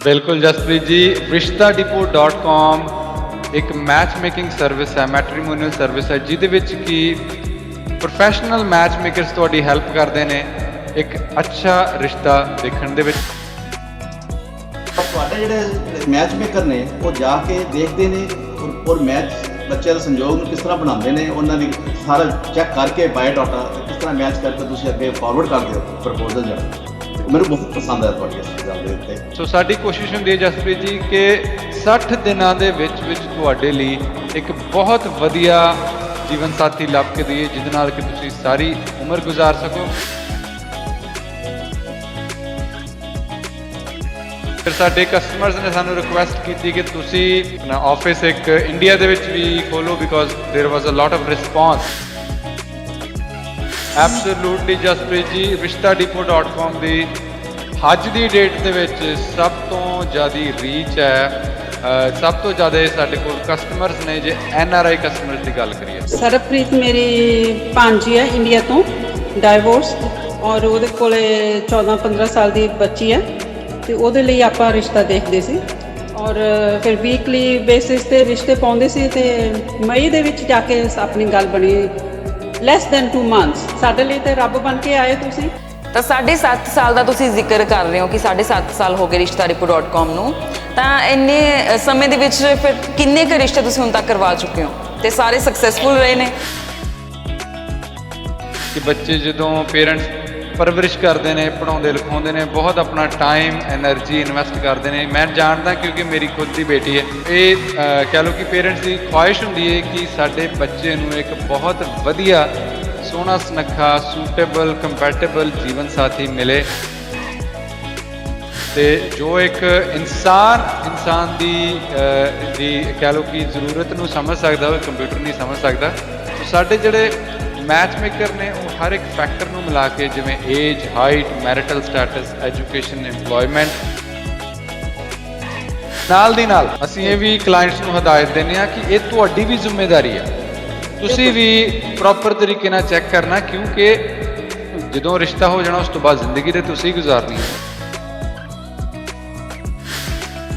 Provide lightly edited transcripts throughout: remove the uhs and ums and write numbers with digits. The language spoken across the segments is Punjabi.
बिल्कुल जसप्रीत जी, rishtadepot.com एक मैच मेकिंग सर्विस है, मैट्रीमोनीअल सर्विस है जिहदे विच कि प्रोफैशनल मैच मेकरस तुहाडी हैल्प करदे ने एक अच्छा रिश्ता देखण दे विच। ਤੁਹਾਡੇ ਜਿਹੜੇ ਮੈਚ ਮੇਕਰ ਨੇ ਉਹ ਜਾ ਕੇ ਦੇਖਦੇ ਨੇ ਔਰ ਮੈਚ ਬੱਚਿਆਂ ਦੇ ਸੰਯੋਗ ਨੂੰ ਕਿਸ ਤਰ੍ਹਾਂ ਬਣਾਉਂਦੇ ਨੇ, ਉਹਨਾਂ ਦੀ ਸਾਰਾ ਚੈੱਕ ਕਰਕੇ ਬਾਇਓਡਾਟਾ ਕਿਸ ਤਰ੍ਹਾਂ ਮੈਚ ਕਰਕੇ ਤੁਸੀਂ ਅੱਗੇ ਫਾਰਵਰਡ ਕਰਦੇ ਹੋ ਪ੍ਰਪੋਜ਼ਲ ਜਿਹੜਾ ਮੈਨੂੰ ਬਹੁਤ ਪਸੰਦ ਆਇਆ ਤੁਹਾਡੀ ਇਸ ਗੱਲ ਦੇ ਉੱਤੇ। ਸੋ ਸਾਡੀ ਕੋਸ਼ਿਸ਼ ਹੁੰਦੀ ਹੈ ਜਸਪ੍ਰੀਤ ਜੀ ਕਿ 60 ਦਿਨਾਂ ਦੇ ਵਿੱਚ ਤੁਹਾਡੇ ਲਈ ਇੱਕ ਬਹੁਤ ਵਧੀਆ ਜੀਵਨ ਸਾਥੀ ਲੱਭ ਕੇ ਦਈਏ ਜਿਹਦੇ ਨਾਲ ਕਿ ਤੁਸੀਂ ਸਾਰੀ ਉਮਰ ਗੁਜ਼ਾਰ ਸਕੋ। ਫਿਰ ਸਾਡੇ ਕਸਟਮਰਸ ਨੇ ਸਾਨੂੰ ਰਿਕੁਐਸਟ ਕੀਤੀ ਕਿ ਤੁਸੀਂ ਆਪਣਾ ਆਫਿਸ ਇੱਕ ਇੰਡੀਆ ਦੇ ਵਿੱਚ ਵੀ ਖੋਲੋ because there was a lot of response. Absolutely Jaspreet ji, rishtadepot.com ਦੀ ਅੱਜ ਦੀ ਡੇਟ ਦੇ ਵਿੱਚ ਸਭ ਤੋਂ ਜ਼ਿਆਦਾ ਰੀਚ ਹੈ, ਸਭ ਤੋਂ ਜ਼ਿਆਦਾ ਸਾਡੇ ਕੋਲ ਕਸਟਮਰਸ ਨੇ ਜੇ NRI ਕਸਟਮਰਸ ਦੀ ਗੱਲ ਕਰੀਏ। ਸਰਬਪ੍ਰੀਤ ਮੇਰੀ ਭਾਂਜੀ ਹੈ ਇੰਡੀਆ ਤੋਂ, ਡਾਈਵੋਰਸ, ਔਰ ਉਹਦੇ ਕੋਲੇ 14-15 ਸਾਲ ਦੀ ਬੱਚੀ ਹੈ ਤੇ ਉਹਦੇ ਲਈ ਆਪਾਂ ਰਿਸ਼ਤਾ ਦੇਖਦੇ ਸੀ ਔਰ ਫਿਰ ਵੀਕਲੀ ਬੇਸਿਸ ਤੇ ਰਿਸ਼ਤੇ ਪਾਉਂਦੇ ਸੀ ਤੇ ਮਈ ਦੇ ਵਿੱਚ ਜਾ ਕੇ ਆਪਣੀ ਗੱਲ ਬਣੀ ਲੈਸ ਦੈਨ 2 ਮੰਥਸ। ਸਾਡੇ ਲਈ ਤੇ ਰੱਬ ਬਣ ਕੇ ਆਏ ਤੁਸੀਂ। ਤਾਂ 7.5 ਸਾਲ ਦਾ ਤੁਸੀਂ ਜ਼ਿਕਰ ਕਰ ਰਹੇ ਹੋ ਕਿ 7.5 ਸਾਲ ਹੋ ਗਏ rishtadepot.com ਨੂੰ, ਤਾਂ ਇੰਨੇ ਸਮੇਂ ਦੇ ਵਿੱਚ ਫਿਰ ਕਿੰਨੇ ਕੁ ਰਿਸ਼ਤੇ ਤੁਸੀਂ ਹੁਣ ਤੱਕ ਕਰਵਾ ਚੁੱਕੇ ਹੋ ਤੇ ਸਾਰੇ ਸਕਸੈਸਫੁਲ ਰਹੇ ਨੇ? ਕਿ ਬੱਚੇ ਜਦੋਂ ਪੇਰੈਂਟਸ ਪਰਵਰਿਸ਼ ਕਰਦੇ ਨੇ, ਪੜ੍ਹਾਉਂਦੇ ਲਿਖਾਉਂਦੇ ਨੇ, ਬਹੁਤ ਆਪਣਾ ਟਾਈਮ ਐਨਰਜੀ ਇਨਵੈਸਟ ਕਰਦੇ ਨੇ। ਮੈਂ ਜਾਣਦਾ ਕਿਉਂਕਿ ਮੇਰੀ ਖੁਦ ਦੀ ਬੇਟੀ ਹੈ। ਇਹ ਕਹਿ ਲਓ ਕਿ ਪੇਰੈਂਟਸ ਦੀ ਖੁਆਇਸ਼ ਹੁੰਦੀ ਹੈ ਕਿ ਸਾਡੇ ਬੱਚੇ ਨੂੰ ਇੱਕ ਬਹੁਤ ਵਧੀਆ ਸੋਹਣਾ ਸੁਨੱਖਾ ਸੂਟੇਬਲ ਕੰਪੈਟੇਬਲ ਜੀਵਨ ਸਾਥੀ ਮਿਲੇ ਤੇ ਜੋ ਇੱਕ ਇਨਸਾਨ ਦੀ ਕਹਿ ਲਓ ਕਿ ਜ਼ਰੂਰਤ ਨੂੰ ਸਮਝ ਸਕਦਾ, ਉਹ ਕੰਪਿਊਟਰ ਨਹੀਂ ਸਮਝ ਸਕਦਾ। ਸਾਡੇ ਜਿਹੜੇ ਮੈਚ ਮੇਕਰ ਨੇ ਉਹ ਹਰ ਇੱਕ ਫੈਕਟਰ ਨੂੰ ਮਿਲਾ ਕੇ, ਜਿਵੇਂ age, height, marital status, education, employment, ਨਾਲ ਦੀ ਨਾਲ ਅਸੀਂ ਇਹ ਵੀ ਕਲਾਇੰਟਸ ਨੂੰ ਹਦਾਇਤ ਦਿੰਦੇ ਹਾਂ ਕਿ ਇਹ ਤੁਹਾਡੀ ਵੀ ਜ਼ਿੰਮੇਵਾਰੀ ਹੈ, ਤੁਸੀਂ ਵੀ ਪ੍ਰੋਪਰ ਤਰੀਕੇ ਨਾਲ ਚੈੱਕ ਕਰਨਾ ਕਿਉਂਕਿ ਜਦੋਂ ਰਿਸ਼ਤਾ ਹੋ ਜਾਣਾ ਉਸ ਤੋਂ ਬਾਅਦ ਜ਼ਿੰਦਗੀ ਤੇ ਤੁਸੀਂ ਗੁਜ਼ਾਰਨੀ ਹੈ।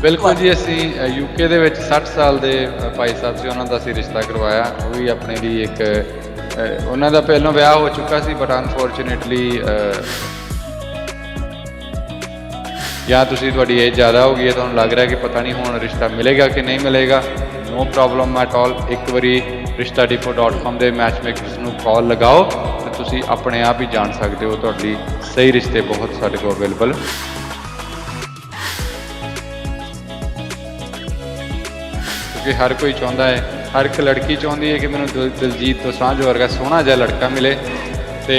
ਬਿਲਕੁਲ ਜੀ, ਅਸੀਂ UK ਦੇ ਵਿੱਚ 60 ਸਾਲ ਦੇ ਭਾਈ ਸਾਹਿਬ ਸੀ, ਉਹਨਾਂ ਦਾ ਅਸੀਂ ਰਿਸ਼ਤਾ ਕਰਵਾਇਆ। ਉਹ ਵੀ ਆਪਣੇ ਲਈ ਇੱਕ ਉਹਨਾਂ ਦਾ ਪਹਿਲਾਂ ਵਿਆਹ ਹੋ ਚੁੱਕਾ ਸੀ ਬਟ ਅਨਫੋਰਚੂਨੇਟਲੀ ਜਾਂ ਤੁਹਾਡੀ ਏਜ ਜ਼ਿਆਦਾ ਹੋ ਗਈ ਹੈ, ਤੁਹਾਨੂੰ ਲੱਗ ਰਿਹਾ ਕਿ ਪਤਾ ਨਹੀਂ ਹੁਣ ਰਿਸ਼ਤਾ ਮਿਲੇਗਾ ਕਿ ਨਹੀਂ ਮਿਲੇਗਾ, ਨੋ ਪ੍ਰੋਬਲਮ ਐਟ ਆਲ। ਇੱਕ ਵਾਰੀ rishtadepot.com ਦੇ ਮੈਚ ਮੇਕਰਸ ਨੂੰ ਕਾਲ ਲਗਾਓ ਤੇ ਤੁਸੀਂ ਆਪਣੇ ਆਪ ਹੀ ਜਾਣ ਸਕਦੇ ਹੋ ਤੁਹਾਡੇ ਲਈ ਸਹੀ ਰਿਸ਼ਤੇ ਬਹੁਤ ਸਾਡੇ ਕੋਲ ਅਵੇਲੇਬਲ। ਕਿਉਂਕਿ ਹਰ ਕੋਈ ਚਾਹੁੰਦਾ ਹੈ, ਹਰ ਇੱਕ ਲੜਕੀ ਚਾਹੁੰਦੀ ਹੈ ਕਿ ਮੈਨੂੰ ਦਿਲਜੀਤ ਦੋਸਾਂਝ ਵਰਗਾ ਸੋਹਣਾ ਜਿਹਾ ਲੜਕਾ ਮਿਲੇ ਤੇ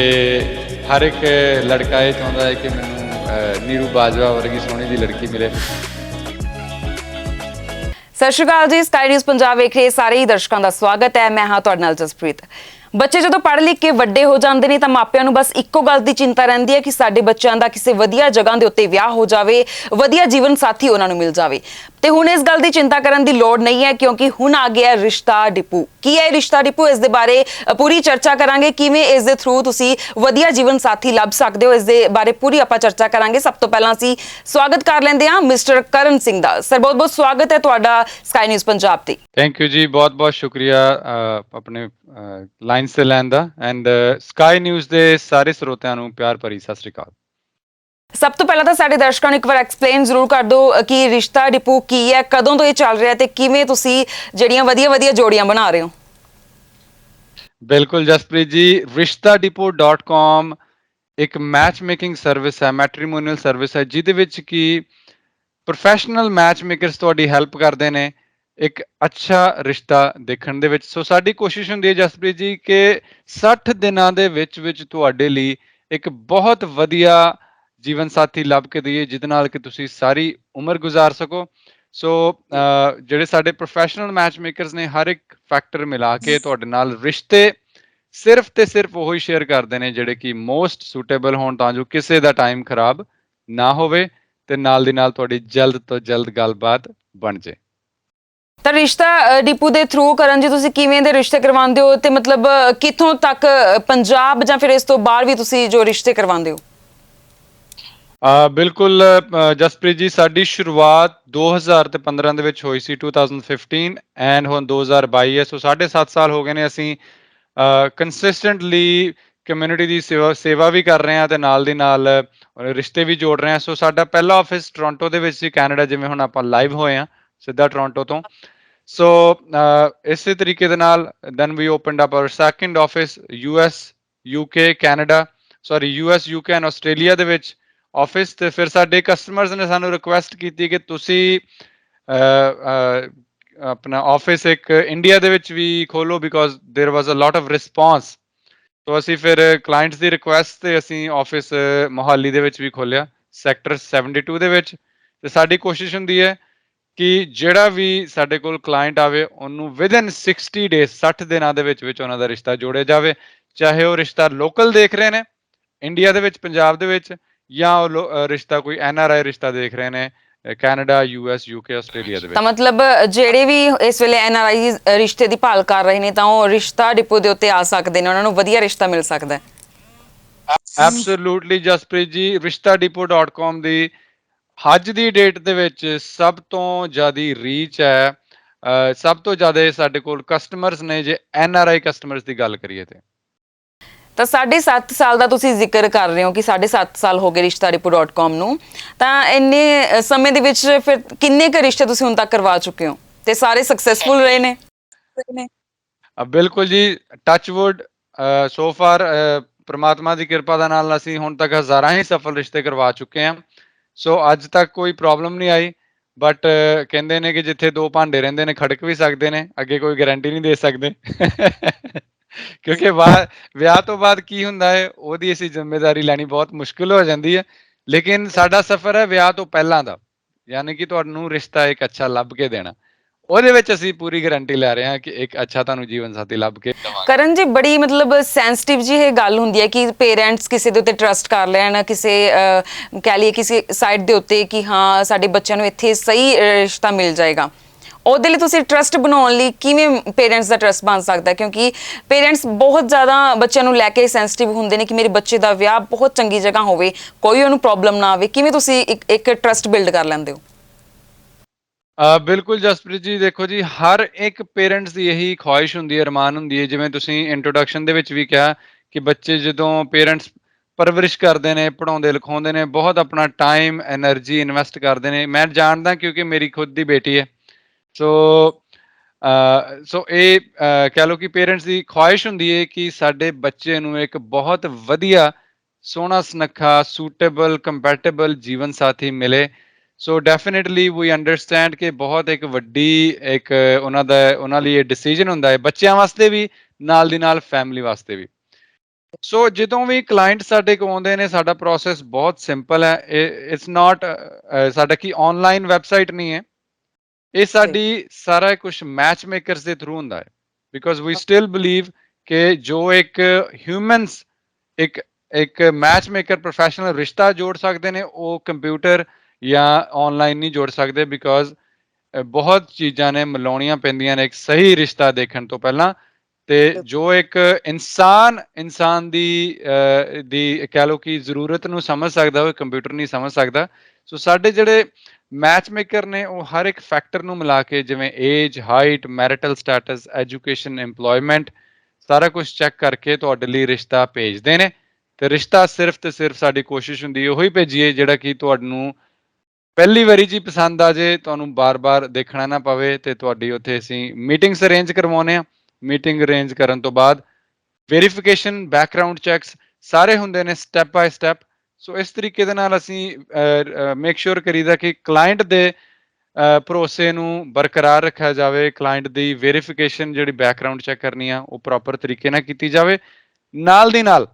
ਹਰ ਇੱਕ ਲੜਕਾ ਇਹ ਚਾਹੁੰਦਾ ਹੈ ਕਿ ਮੈਨੂੰ ਨੀਰੂ ਬਾਜਵਾ ਵਰਗੀ ਸੋਹਣੀ ਦੀ ਲੜਕੀ ਮਿਲੇ। ਸਤਿ ਸ਼੍ਰੀ ਅਕਾਲ ਜੀ, ਸਕਾਈ ਨਿਊਜ਼ ਪੰਜਾਬ ਵੇਖ ਰਹੇ ਸਾਰੇ ਹੀ ਦਰਸ਼ਕਾਂ ਦਾ ਸਵਾਗਤ ਹੈ। ਮੈਂ ਹਾਂ ਤੁਹਾਡੇ ਨਾਲ ਜਸਪ੍ਰੀਤ। ਬੱਚੇ ਜਦੋਂ ਪੜ੍ਹ ਲਿਖ ਕੇ ਵੱਡੇ ਹੋ ਜਾਂਦੇ ਨੇ ਤਾਂ ਮਾਪਿਆਂ ਨੂੰ ਬਸ ਇੱਕੋ ਗੱਲ ਦੀ ਚਿੰਤਾ ਰਹਿੰਦੀ ਹੈ ਕਿ ਸਾਡੇ ਬੱਚਿਆਂ ਦਾ ਕਿਸੇ ਵਧੀਆ ਜਗ੍ਹਾ ਦੇ ਉੱਤੇ ਵਿਆਹ ਹੋ ਜਾਵੇ, ਵਧੀਆ ਜੀਵਨ ਸਾਥੀ ਉਹਨਾਂ ਨੂੰ ਮਿਲ ਜਾਵੇ। ਤੇ ਹੁਣ ਇਸ ਗੱਲ ਦੀ ਚਿੰਤਾ ਕਰਨ ਦੀ ਲੋੜ ਨਹੀਂ ਹੈ ਕਿਉਂਕਿ ਹੁਣ ਆ ਗਿਆ ਰਿਸ਼ਤਾ ਡਿਪੂ। ਕੀ ਹੈ ਰਿਸ਼ਤਾ ਡਿਪੂ? ਇਸ ਦੇ ਬਾਰੇ ਪੂਰੀ ਚਰਚਾ ਕਰਾਂਗੇ, ਕਿਵੇਂ ਇਸ ਦੇ ਥਰੂ ਤੁਸੀਂ ਵਧੀਆ ਜੀਵਨ ਸਾਥੀ ਲੱਭ ਸਕਦੇ ਹੋ, ਇਸ ਦੇ ਬਾਰੇ ਪੂਰੀ ਆਪਾਂ ਚਰਚਾ ਕਰਾਂਗੇ। ਸਭ ਤੋਂ ਪਹਿਲਾਂ ਅਸੀਂ ਸਵਾਗਤ ਕਰ ਲੈਂਦੇ ਹਾਂ ਮਿਸਟਰ ਕਰਨ ਸਿੰਘ ਦਾ। ਸਰ, ਬਹੁਤ ਬਹੁਤ ਸਵਾਗਤ ਹੈ ਤੁਹਾਡਾ ਸਕਾਈ ਨਿਊਜ਼ ਪੰਜਾਬ ਤੇ। ਥੈਂਕ ਯੂ ਜੀ, ਬਹੁਤ ਬਹੁਤ ਸ਼ੁਕਰੀਆ ਆਪਣੇ ਲਾਈਨਸ ਤੇ ਲੈਣ ਦਾ। ਐਂਡ ਸਕਾਈ ਨਿਊਜ਼ ਦੇ ਸਾਰੇ ਸਰੋਤਿਆਂ ਨੂੰ ਪਿਆਰ ਭਰੀ ਸਤਿ ਸ਼੍ਰੀ ਅਕਾਲ। ਸਭ ਤੋਂ ਪਹਿਲਾਂ ਤਾਂ ਸਾਡੇ ਦਰਸ਼ਕਾਂ ਨੂੰ ਇੱਕ ਵਾਰ ਐਕਸਪਲੇਨ ਜ਼ਰੂਰ ਕਰ ਦਿਓ ਕਿ ਰਿਸ਼ਤਾ ਡਿਪੂ ਕੀ ਹੈ, ਕਦੋਂ ਤੋਂ ਇਹ ਚੱਲ ਰਿਹਾ ਤੇ ਕਿਵੇਂ ਤੁਸੀਂ ਜਿਹੜੀਆਂ ਵਧੀਆ ਜੋੜੀਆਂ ਬਣਾ ਰਹੇ ਹੋ। ਬਿਲਕੁਲ ਜਸਪ੍ਰੀਤ ਜੀ, rishtadepot.com ਇੱਕ ਮੈਚ ਮੇਕਿੰਗ ਸਰਵਿਸ ਹੈ, ਮੈਟਰੀਮੋਨੀਅਲ ਸਰਵਿਸ ਹੈ ਜਿਹਦੇ ਵਿੱਚ ਕਿ ਪ੍ਰੋਫੈਸ਼ਨਲ ਮੈਚ ਮੇਕਰਸ ਤੁਹਾਡੀ ਹੈਲਪ ਕਰਦੇ ਨੇ ਇੱਕ ਅੱਛਾ ਰਿਸ਼ਤਾ ਦੇਖਣ ਦੇ ਵਿੱਚ। ਸੋ ਸਾਡੀ ਕੋਸ਼ਿਸ਼ ਹੁੰਦੀ ਹੈ ਜਸਪ੍ਰੀਤ ਜੀ ਕਿ 60 ਦਿਨਾਂ ਦੇ ਵਿੱਚ ਤੁਹਾਡੇ ਲਈ ਇੱਕ ਬਹੁਤ ਵਧੀਆ ਜੀਵਨ ਸਾਥੀ ਲੱਭ ਕੇ ਦਈਏ ਜਿਹਦੇ ਨਾਲ ਕਿ ਤੁਸੀਂ ਸਾਰੀ ਉਮਰ ਗੁਜ਼ਾਰ ਸਕੋ। ਸੋ ਜਿਹੜੇ ਸਾਡੇ ਪ੍ਰੋਫੈਸ਼ਨਲ ਮੈਚ ਮੇਕਰਸ ਨੇ ਹਰ ਇੱਕ ਫੈਕਟਰ ਮਿਲਾ ਕੇ ਤੁਹਾਡੇ ਨਾਲ ਰਿਸ਼ਤੇ ਸਿਰਫ ਤੇ ਸਿਰਫ ਉਹੀ ਸ਼ੇਅਰ ਕਰਦੇ ਨੇ ਜਿਹੜੇ ਕਿ ਮੋਸਟ ਸੂਟੇਬਲ ਹੋਣ ਤਾਂ ਜੋ ਕਿਸੇ ਦਾ ਟਾਈਮ ਖਰਾਬ ਨਾ ਹੋਵੇ ਤੇ ਨਾਲ ਦੀ ਨਾਲ ਤੁਹਾਡੀ ਜਲਦ ਤੋਂ ਜਲਦ ਗੱਲਬਾਤ ਬਣ ਜੇ। ਤਾਂ ਰਿਸ਼ਤਾ ਡਿਪੂ ਦੇ ਥਰੂ ਕਰਨ ਜੀ ਤੁਸੀਂ ਕਿਵੇਂ ਦੇ ਰਿਸ਼ਤੇ ਕਰਵਾਉਂਦੇ ਹੋ ਤੇ ਮਤਲਬ ਕਿੱਥੋਂ ਤੱਕ ਪੰਜਾਬ ਜਾਂ ਫਿਰ ਇਸ ਤੋਂ ਬਾਹਰ ਵੀ ਤੁਸੀਂ ਜੋ ਰਿਸ਼ਤੇ ਕਰਵਾਉਂਦੇ ਹੋ? ਬਿਲਕੁਲ ਜਸਪ੍ਰੀਤ ਜੀ, ਸਾਡੀ ਸ਼ੁਰੂਆਤ 2015 ਦੇ ਵਿੱਚ ਹੋਈ ਸੀ, 2015, ਐਂਡ ਹੁਣ 2022 ਹੈ। ਸੋ 7.5 ਸਾਲ ਹੋ ਗਏ ਨੇ ਅਸੀਂ ਕੰਸਿਸਟੈਂਟਲੀ ਕਮਿਊਨਿਟੀ ਦੀ ਸੇਵਾ ਵੀ ਕਰ ਰਹੇ ਹਾਂ ਤੇ ਨਾਲ ਦੀ ਨਾਲ ਰਿਸ਼ਤੇ ਵੀ ਜੋੜ ਰਹੇ ਹਾਂ। ਸੋ ਸਾਡਾ ਪਹਿਲਾ ਆਫਿਸ ਟੋਰਾਂਟੋ ਦੇ ਵਿੱਚ ਸੀ, ਕੈਨੇਡਾ, ਜਿਵੇਂ ਹੁਣ ਆਪਾਂ ਲਾਈਵ ਹੋਏ ਹਾਂ ਸਿੱਧਾ ਟੋਰਾਂਟੋ ਤੋਂ। ਸੋ ਇਸੇ ਤਰੀਕੇ ਦੇ ਨਾਲ then we opened up our second office US, UK, Canada, sorry US, UK and Australia ਦੇ ਵਿੱਚ ਆਫਿਸ। ਤੇ ਫਿਰ ਸਾਡੇ ਕਸਟਮਰਸ ਨੇ ਸਾਨੂੰ ਰਿਕੁਐਸਟ ਕੀਤੀ ਕਿ ਤੁਸੀਂ ਆਪਣਾ ਆਫਿਸ ਇੱਕ ਇੰਡੀਆ ਦੇ ਵਿੱਚ ਵੀ ਖੋਲੋ, because there was a lot of response. So ਅਸੀਂ ਫਿਰ ਕਲਾਇੰਟਸ ਦੀ ਰਿਕੁਐਸਟ ਤੇ ਅਸੀਂ ਆਫਿਸ ਮੋਹਾਲੀ ਦੇ ਵਿੱਚ ਵੀ ਖੋਲਿਆ, ਸੈਕਟਰ 72 ਦੇ ਵਿੱਚ। ਤੇ ਸਾਡੀ ਕੋਸ਼ਿਸ਼ ਹੁੰਦੀ ਹੈ ਕਿ ਜਿਹੜਾ ਵੀ ਸਾਡੇ ਕੋਲ ਕਲਾਇੰਟ ਆਵੇ ਉਹਨੂੰ ਵਿਦਨ 60 ਡੇਜ਼, 60 ਦਿਨਾਂ ਦੇ ਵਿੱਚ ਉਹਨਾਂ ਦਾ ਰਿਸ਼ਤਾ ਜੋੜਿਆ ਜਾਵੇ, ਚਾਹੇ ਉਹ ਰਿਸ਼ਤਾ ਲੋਕਲ ਦੇਖ ਰਹੇ ਨੇ ਇੰਡੀਆ ਦੇ ਵਿੱਚ, ਪੰਜਾਬ ਦੇ ਵਿੱਚ, ਜਾਂ ਉਹ ਰਿਸ਼ਤਾ ਕੋਈ NRI ਰਿਸ਼ਤਾ ਦੇਖ ਰਹੇ ਨੇ ਕੈਨੇਡਾ, ਯੂਐਸ, ਯੂਕੇ, ਆਸਟ੍ਰੇਲੀਆ ਦੇ ਤਾਂ ਵਿੱਚ। ਮਤਲਬ ਜਿਹੜੇ ਵੀ ਇਸ ਵੇਲੇ NRI ਰਿਸ਼ਤੇ ਦੀ ਭਾਲ ਕਰ ਰਹੇ ਨੇ ਤਾਂ ਉਹ ਰਿਸ਼ਤਾ ਡਿਪੋ ਦੇ ਉੱਤੇ ਆ ਸਕਦੇ ਨੇ, ਉਹਨਾਂ ਨੂੰ ਵਧੀਆ ਰਿਸ਼ਤਾ ਮਿਲ ਸਕਦਾ ਹੈ। ਐਬਸੋਲੂਟਲੀ ਜਸਪ੍ਰੀਤ ਜੀ, rishtadepot.com ਦੀ ਅੱਜ ਦੀ ਡੇਟ ਦੇ ਵਿੱਚ ਸਭ ਤੋਂ ਜ਼ਿਆਦਾ ਰੀਚ ਹੈ, ਸਭ ਤੋਂ ਜ਼ਿਆਦਾ ਸਾਡੇ ਕੋਲ ਕਸਟਮਰਸ ਨੇ, ਜੇ NRI ਕਸਟਮਰਸ ਦੀ ਗੱਲ ਕਰੀਏ ਤੇ। ਤਾਂ 7.5 ਸਾਲ ਦਾ ਤੁਸੀਂ ਜ਼ਿਕਰ ਕਰ ਰਹੇ ਹੋ ਕਿ 7.5 ਸਾਲ ਹੋ ਗਏ rishtadepot.com ਨੂੰ, ਤਾਂ ਇੰਨੇ ਸਮੇਂ ਦੇ ਵਿੱਚ ਫਿਰ ਕਿੰਨੇ ਕੁ ਰਿਸ਼ਤੇ ਤੁਸੀਂ ਹੁਣ ਤੱਕ ਕਰਵਾ ਚੁੱਕੇ ਹੋ ਤੇ ਸਾਰੇ ਸਕਸੈਸਫੁਲ ਰਹੇ ਨੇ? ਬਿਲਕੁਲ ਜੀ, ਟੱਚਵੁੱਡ, ਸੋ ਫਾਰ ਪ੍ਰਮਾਤਮਾ ਦੀ ਕਿਰਪਾ ਦੇ ਨਾਲ ਅਸੀਂ ਹੁਣ ਤੱਕ ਹਜ਼ਾਰਾਂ ਹੀ ਸਫਲ ਰਿਸ਼ਤੇ ਕਰਵਾ ਚੁੱਕੇ ਹਾਂ। ਸੋ ਅੱਜ ਤੱਕ ਕੋਈ ਪ੍ਰੋਬਲਮ ਨਹੀਂ ਆਈ, ਬਟ ਕਹਿੰਦੇ ਨੇ ਕਿ ਜਿੱਥੇ ਦੋ ਭਾਂਡੇ ਰਹਿੰਦੇ ਨੇ ਖੜਕ ਵੀ ਸਕਦੇ ਨੇ, ਅੱਗੇ ਕੋਈ ਗਾਰੰਟੀ ਨਹੀਂ ਦੇ ਸਕਦੇ। ਕਿਉਂਕਿ ਵਿਆਹ ਤੋਂ ਬਾਅਦ ਕੀ ਹੁੰਦਾ ਹੈ ਉਹਦੀ ਅਸੀਂ ਜ਼ਿੰਮੇਵਾਰੀ ਲੈਣੀ ਬਹੁਤ ਮੁਸ਼ਕਿਲ ਹੋ ਜਾਂਦੀ ਹੈ। ਲੇਕਿਨ ਸਾਡਾ ਸਫ਼ਰ ਹੈ ਵਿਆਹ ਤੋਂ ਪਹਿਲਾਂ ਦਾ, ਯਾਨੀ ਕਿ ਤੁਹਾਨੂੰ ਰਿਸ਼ਤਾ ਇੱਕ ਅੱਛਾ ਲੱਭ ਕੇ ਦੇਣਾ, ਉਹਦੇ ਵਿੱਚ ਅਸੀਂ ਪੂਰੀ ਗਾਰੰਟੀ ਲੈ ਰਹੇ ਹਾਂ ਕਿ ਇੱਕ ਅੱਛਾ ਤੁਹਾਨੂੰ ਜੀਵਨ ਸਾਥੀ ਲੱਭ ਕੇ ਦੇਵਾਂਗੇ। ਕਰਨ ਜੀ, ਬੜੀ ਮਤਲਬ ਸੈਂਸਿਟਿਵ ਜੀ ਇਹ ਗੱਲ ਹੁੰਦੀ ਹੈ ਕਿ ਪੇਰੈਂਟਸ ਕਿਸੇ ਦੇ ਉੱਤੇ ਟਰਸਟ ਕਰ ਲੈਣ, ਕਿਸੇ ਕਹਿ ਲਈਏ ਕਿਸੇ ਸਾਈਡ ਦੇ ਉੱਤੇ ਕਿ ਹਾਂ ਸਾਡੇ ਬੱਚਿਆਂ ਨੂੰ ਇੱਥੇ ਸਹੀ ਰਿਸ਼ਤਾ ਮਿਲ ਜਾਏਗਾ। ਉਹਦੇ ਲਈ ਤੁਸੀਂ ਟਰਸਟ ਬਣਾਉਣ ਲਈ ਕਿਵੇਂ ਪੇਰੈਂਟਸ ਦਾ ਟਰਸਟ ਬਣ ਸਕਦਾ? ਕਿਉਂਕਿ ਪੇਰੈਂਟਸ ਬਹੁਤ ਜ਼ਿਆਦਾ ਬੱਚਿਆਂ ਨੂੰ ਲੈ ਕੇ ਸੈਂਸਿਟਿਵ ਹੁੰਦੇ ਨੇ ਕਿ ਮੇਰੇ ਬੱਚੇ ਦਾ ਵਿਆਹ ਬਹੁਤ ਚੰਗੀ ਜਗ੍ਹਾ ਹੋਵੇ, ਕੋਈ ਉਹਨੂੰ ਪ੍ਰੋਬਲਮ ਨਾ ਆਵੇ। ਕਿਵੇਂ ਤੁਸੀਂ ਇੱਕ ਟਰਸਟ ਬਿਲਡ ਕਰ ਲੈਂਦੇ ਹੋ? ਬਿਲਕੁਲ ਜਸਪ੍ਰੀਤ ਜੀ, ਦੇਖੋ ਜੀ, ਹਰ ਇੱਕ ਪੇਰੈਂਟਸ ਦੀ ਇਹੀ ਖੁਆਇਸ਼ ਹੁੰਦੀ ਹੈ, ਅਰਮਾਨ ਹੁੰਦੀ ਹੈ, ਜਿਵੇਂ ਤੁਸੀਂ ਇੰਟਰੋਡਕਸ਼ਨ ਦੇ ਵਿੱਚ ਵੀ ਕਿਹਾ ਕਿ ਬੱਚੇ ਜਦੋਂ ਪੇਰੈਂਟਸ ਪਰਵਰਿਸ਼ ਕਰਦੇ ਨੇ, ਪੜ੍ਹਾਉਂਦੇ ਲਿਖਾਉਂਦੇ ਨੇ, ਬਹੁਤ ਆਪਣਾ ਟਾਈਮ ਐਨਰਜੀ ਇਨਵੈਸਟ ਕਰਦੇ ਨੇ। ਮੈਂ ਜਾਣਦਾ ਕਿਉਂਕਿ ਮੇਰੀ ਖੁਦ ਦੀ ਬੇਟੀ ਹੈ। ਸੋ ਇਹ ਕਹਿ ਲਓ ਕਿ ਪੇਰੈਂਟਸ ਦੀ ਖੁਆਇਸ਼ ਹੁੰਦੀ ਹੈ ਕਿ ਸਾਡੇ ਬੱਚੇ ਨੂੰ ਇੱਕ ਬਹੁਤ ਵਧੀਆ, ਸੋਹਣਾ ਸੁਨੱਖਾ, ਸੂਟੇਬਲ, ਕੰਪੈਟੇਬਲ ਜੀਵਨ ਸਾਥੀ ਮਿਲੇ। ਸੋ ਡੈਫੀਨਿਟਲੀ ਵੀ ਅੰਡਰਸਟੈਂਡ ਕਿ ਬਹੁਤ ਇੱਕ ਵੱਡੀ ਇੱਕ ਉਹਨਾਂ ਲਈ ਇਹ ਡਿਸੀਜਨ ਹੁੰਦਾ ਹੈ, ਬੱਚਿਆਂ ਵਾਸਤੇ ਵੀ, ਨਾਲ ਦੀ ਨਾਲ ਫੈਮਿਲੀ ਵਾਸਤੇ ਵੀ। ਸੋ ਜਦੋਂ ਵੀ ਕਲਾਇੰਟ ਸਾਡੇ ਕੋਲ ਆਉਂਦੇ ਨੇ, ਸਾਡਾ ਪ੍ਰੋਸੈਸ ਬਹੁਤ ਸਿੰਪਲ ਹੈ। ਇਟਸ ਨਾਟ ਸਾਡਾ ਕੀ ਆਨਲਾਈਨ ਵੈਬਸਾਈਟ ਨਹੀਂ ਹੈ, ਇਹ ਸਾਡੀ ਸਾਰਾ ਕੁਝ ਮੈਚ ਮੇਕਰਸ ਦੇ ਥਰੂ ਹੁੰਦਾ ਹੈ। ਬਿਕੋਜ਼ ਵੀ ਸਟਿਲ ਬਿਲੀਵ ਕਿ ਜੋ ਇੱਕ ਹਿਊਮਨਸ ਇੱਕ ਇੱਕ ਮੈਚ ਮੇਕਰ ਪ੍ਰੋਫੈਸ਼ਨਲ ਰਿਸ਼ਤਾ ਜੋੜ ਸਕਦੇ ਨੇ, ਉਹ ਕੰਪਿਊਟਰ ਜਾਂ ਆਨਲਾਈਨ ਨਹੀਂ ਜੋੜ ਸਕਦੇ। ਬਿਕੋਜ਼ ਬਹੁਤ ਚੀਜ਼ਾਂ ਨੇ ਮਿਲਾਉਣੀਆਂ ਪੈਂਦੀਆਂ ਨੇ ਇੱਕ ਸਹੀ ਰਿਸ਼ਤਾ ਦੇਖਣ ਤੋਂ ਪਹਿਲਾਂ। ਤੇ ਜੋ ਇੱਕ ਇਨਸਾਨ ਦੀ ਕਹਿ ਲਓ ਕਿ ਜ਼ਰੂਰਤ ਨੂੰ ਸਮਝ ਸਕਦਾ, ਉਹ ਕੰਪਿਊਟਰ ਨਹੀਂ ਸਮਝ ਸਕਦਾ। ਸੋ ਸਾਡੇ ਜਿਹੜੇ ਮੈਚ ਮੇਕਰ ਨੇ ਉਹ ਹਰ ਇੱਕ ਫੈਕਟਰ ਨੂੰ ਮਿਲਾ ਕੇ, ਜਿਵੇਂ age, height, marital status, education, employment, ਸਾਰਾ ਕੁਝ ਚੈੱਕ ਕਰਕੇ ਤੁਹਾਡੇ ਲਈ ਰਿਸ਼ਤਾ ਭੇਜਦੇ ਨੇ। ਤੇ ਰਿਸ਼ਤਾ ਸਿਰਫ ਤੇ ਸਿਰਫ ਸਾਡੀ ਕੋਸ਼ਿਸ਼ ਹੁੰਦੀ ਹੈ ਉਹੀ ਭੇਜੀਏ ਜਿਹੜਾ ਕਿ ਤੁਹਾਨੂੰ ਪਹਿਲੀ ਵਾਰੀ 'ਚ ਹੀ ਪਸੰਦ ਆ ਜੇ, ਤੁਹਾਨੂੰ ਬਾਰ-ਬਾਰ ਦੇਖਣਾ ਨਾ ਪਵੇ। ਤੇ ਤੁਹਾਡੀ ਉੱਥੇ ਅਸੀਂ ਮੀਟਿੰਗਸ ਅਰੇਂਜ ਕਰਵਾਉਂਦੇ ਹਾਂ। ਮੀਟਿੰਗ ਅਰੇਂਜ ਕਰਨ ਤੋਂ ਬਾਅਦ ਵੈਰੀਫਿਕੇਸ਼ਨ, ਬੈਕਗ੍ਰਾਉਂਡ ਚੈੱਕਸ ਸਾਰੇ ਹੁੰਦੇ ਨੇ ਸਟੈਪ ਬਾਏ ਸਟੈਪ। ਸੋ ਇਸ ਤਰੀਕੇ ਦੇ ਨਾਲ ਅਸੀਂ ਮੇਕ ਸ਼ੋਰ ਕਰੀਦਾ ਕਿ ਕਲਾਇੰਟ ਦੇ ਭਰੋਸੇ ਨੂੰ ਬਰਕਰਾਰ ਰੱਖਿਆ ਜਾਵੇ, ਕਲਾਇੰਟ ਦੀ ਵੈਰੀਫਿਕੇਸ਼ਨ ਜਿਹੜੀ ਬੈਕਗ੍ਰਾਉਂਡ ਚੈੱਕ ਕਰਨੀ ਆ ਉਹ ਪ੍ਰੋਪਰ ਤਰੀਕੇ ਨਾਲ ਕੀਤੀ ਜਾਵੇ। ਨਾਲ ਦੀ ਨਾਲ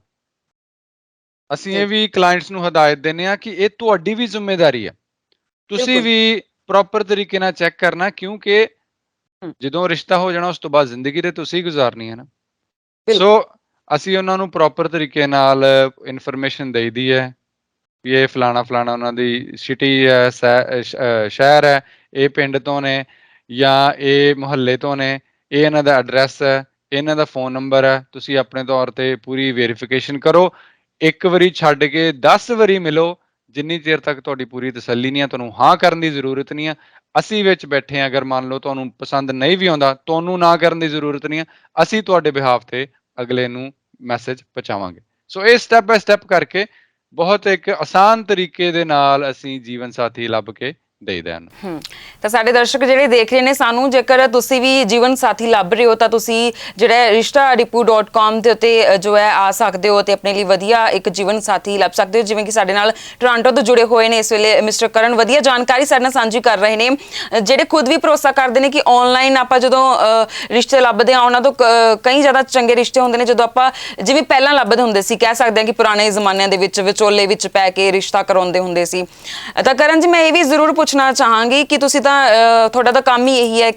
ਅਸੀਂ ਇਹ ਵੀ ਕਲਾਇੰਟਸ ਨੂੰ ਹਦਾਇਤ ਦਿੰਦੇ ਹਾਂ ਕਿ ਇਹ ਤੁਹਾਡੀ ਵੀ ਜ਼ਿੰਮੇਵਾਰੀ ਹੈ, ਤੁਸੀਂ ਵੀ ਪ੍ਰੋਪਰ ਤਰੀਕੇ ਨਾਲ ਚੈੱਕ ਕਰਨਾ, ਕਿਉਂਕਿ ਜਦੋਂ ਰਿਸ਼ਤਾ ਹੋ ਜਾਣਾ ਉਸ ਤੋਂ ਬਾਅਦ ਜ਼ਿੰਦਗੀ ਤੇ ਤੁਸੀਂ ਗੁਜ਼ਾਰਨੀ ਹੈ ਨਾ। ਸੋ ਅਸੀਂ ਉਹਨਾਂ ਨੂੰ ਪ੍ਰੋਪਰ ਤਰੀਕੇ ਨਾਲ ਇਨਫੋਰਮੇਸ਼ਨ ਦੇਈਦੀ ਹੈ ਵੀ ਇਹ ਫਲਾਣਾ ਉਹਨਾਂ ਦੀ ਸਿਟੀ ਹੈ, ਸ਼ਹਿਰ ਹੈ, ਇਹ ਪਿੰਡ ਤੋਂ ਨੇ ਜਾਂ ਇਹ ਮੁਹੱਲੇ ਤੋਂ ਨੇ, ਇਹ ਇਹਨਾਂ ਦਾ ਐਡਰੈਸ ਹੈ, ਇਹਨਾਂ ਦਾ ਫੋਨ ਨੰਬਰ ਹੈ। ਤੁਸੀਂ ਆਪਣੇ ਤੌਰ ਤੇ ਪੂਰੀ ਵੈਰੀਫਿਕੇਸ਼ਨ ਕਰੋ, ਇੱਕ ਵਾਰੀ ਛੱਡ ਕੇ 10 ਵਾਰੀ ਮਿਲੋ, ਜਿੰਨੀ ਚਿਰ ਤੱਕ ਤੁਹਾਡੀ ਪੂਰੀ ਤਸੱਲੀ ਨਹੀਂ ਆ, ਤੁਹਾਨੂੰ ਹਾਂ ਕਰਨ ਦੀ ਜ਼ਰੂਰਤ ਨਹੀਂ ਆ। ਅਸੀਂ ਵਿੱਚ ਬੈਠੇ ਹਾਂ, ਅਗਰ ਮੰਨ ਲਓ ਤੁਹਾਨੂੰ ਪਸੰਦ ਨਹੀਂ ਵੀ ਆਉਂਦਾ, ਤੁਹਾਨੂੰ ਨਾ ਕਰਨ ਦੀ ਜ਼ਰੂਰਤ ਨਹੀਂ ਆ, ਅਸੀਂ ਤੁਹਾਡੇ ਬਿਹਾਫ ਤੇ ਅਗਲੇ ਨੂੰ ਮੈਸੇਜ ਪਹੁੰਚਾਵਾਂਗੇ। ਸੋ ਇਹ ਸਟੈਪ ਬਾय ਸਟੈਪ ਕਰਕੇ ਬਹੁਤ ਇੱਕ ਆਸਾਨ ਤਰੀਕੇ ਦੇ ਨਾਲ ਅਸੀਂ ਜੀਵਨ ਸਾਥੀ ਲੱਭ ਕੇ ਦੇਈਦਾ ਹਨ। ਤਾਂ ਸਾਡੇ ਦਰਸ਼ਕ ਜਿਹੜੇ ਦੇਖ ਰਹੇ ਨੇ ਸਾਨੂੰ, ਜੇਕਰ ਤੁਸੀਂ ਵੀ ਜੀਵਨ ਸਾਥੀ ਲੱਭ ਰਹੇ ਹੋ ਤਾਂ ਤੁਸੀਂ ਜਿਹੜਾ rishtadipu.com ਦੇ ਉੱਤੇ ਜੋ ਹੈ ਆ ਸਕਦੇ ਹੋ ਤੇ ਆਪਣੇ ਲਈ ਵਧੀਆ ਇੱਕ ਜੀਵਨ ਸਾਥੀ ਲੱਭ ਸਕਦੇ ਹੋ। ਜਿਵੇਂ ਕਿ ਸਾਡੇ ਨਾਲ ਟੋਰਾਂਟੋ ਤੋਂ ਜੁੜੇ ਹੋਏ ਨੇ ਇਸ ਵੇਲੇ ਮਿਸਟਰ ਕਰਨ, ਵਧੀਆ ਜਾਣਕਾਰੀ ਸਾਡੇ ਨਾਲ ਸਾਂਝੀ ਕਰ ਰਹੇ ਨੇ, ਜਿਹੜੇ ਖੁਦ ਵੀ ਭਰੋਸਾ ਕਰਦੇ ਨੇ ਕਿ ਆਨਲਾਈਨ ਆਪਾਂ ਜਦੋਂ ਰਿਸ਼ਤੇ ਲੱਭਦੇ ਆ ਉਹਨਾਂ ਤੋਂ ਕਈ ਜ਼ਿਆਦਾ ਚੰਗੇ ਰਿਸ਼ਤੇ ਹੁੰਦੇ ਨੇ ਜਦੋਂ ਆਪਾਂ ਜਿਵੇਂ ਪਹਿਲਾਂ ਲੱਭਦੇ ਹੁੰਦੇ ਸੀ, ਕਹਿ ਸਕਦੇ ਹਾਂ ਕਿ ਪੁਰਾਣੇ ਜ਼ਮਾਨਿਆਂ ਦੇ ਵਿੱਚ ਵਿਚੋਲੇ ਵਿੱਚ ਪੈ ਕੇ ਰਿਸ਼ਤਾ ਕਰਾਉਂਦੇ ਹੁੰਦੇ ਸੀ। ਤਾਂ ਕਰਨ ਜੀ, ਮੈਂ ਇਹ ਵੀ ਜ਼ਰੂਰ ਪੁੱਛਣਾ ਚਾਹਾਂਗੀ ਕਿ ਤੁਸੀਂ ਤਾਂ ਤੁਹਾਡਾ ਤਾਂ ਕੰਮ ਹੀ ਇਹੀ ਹੈ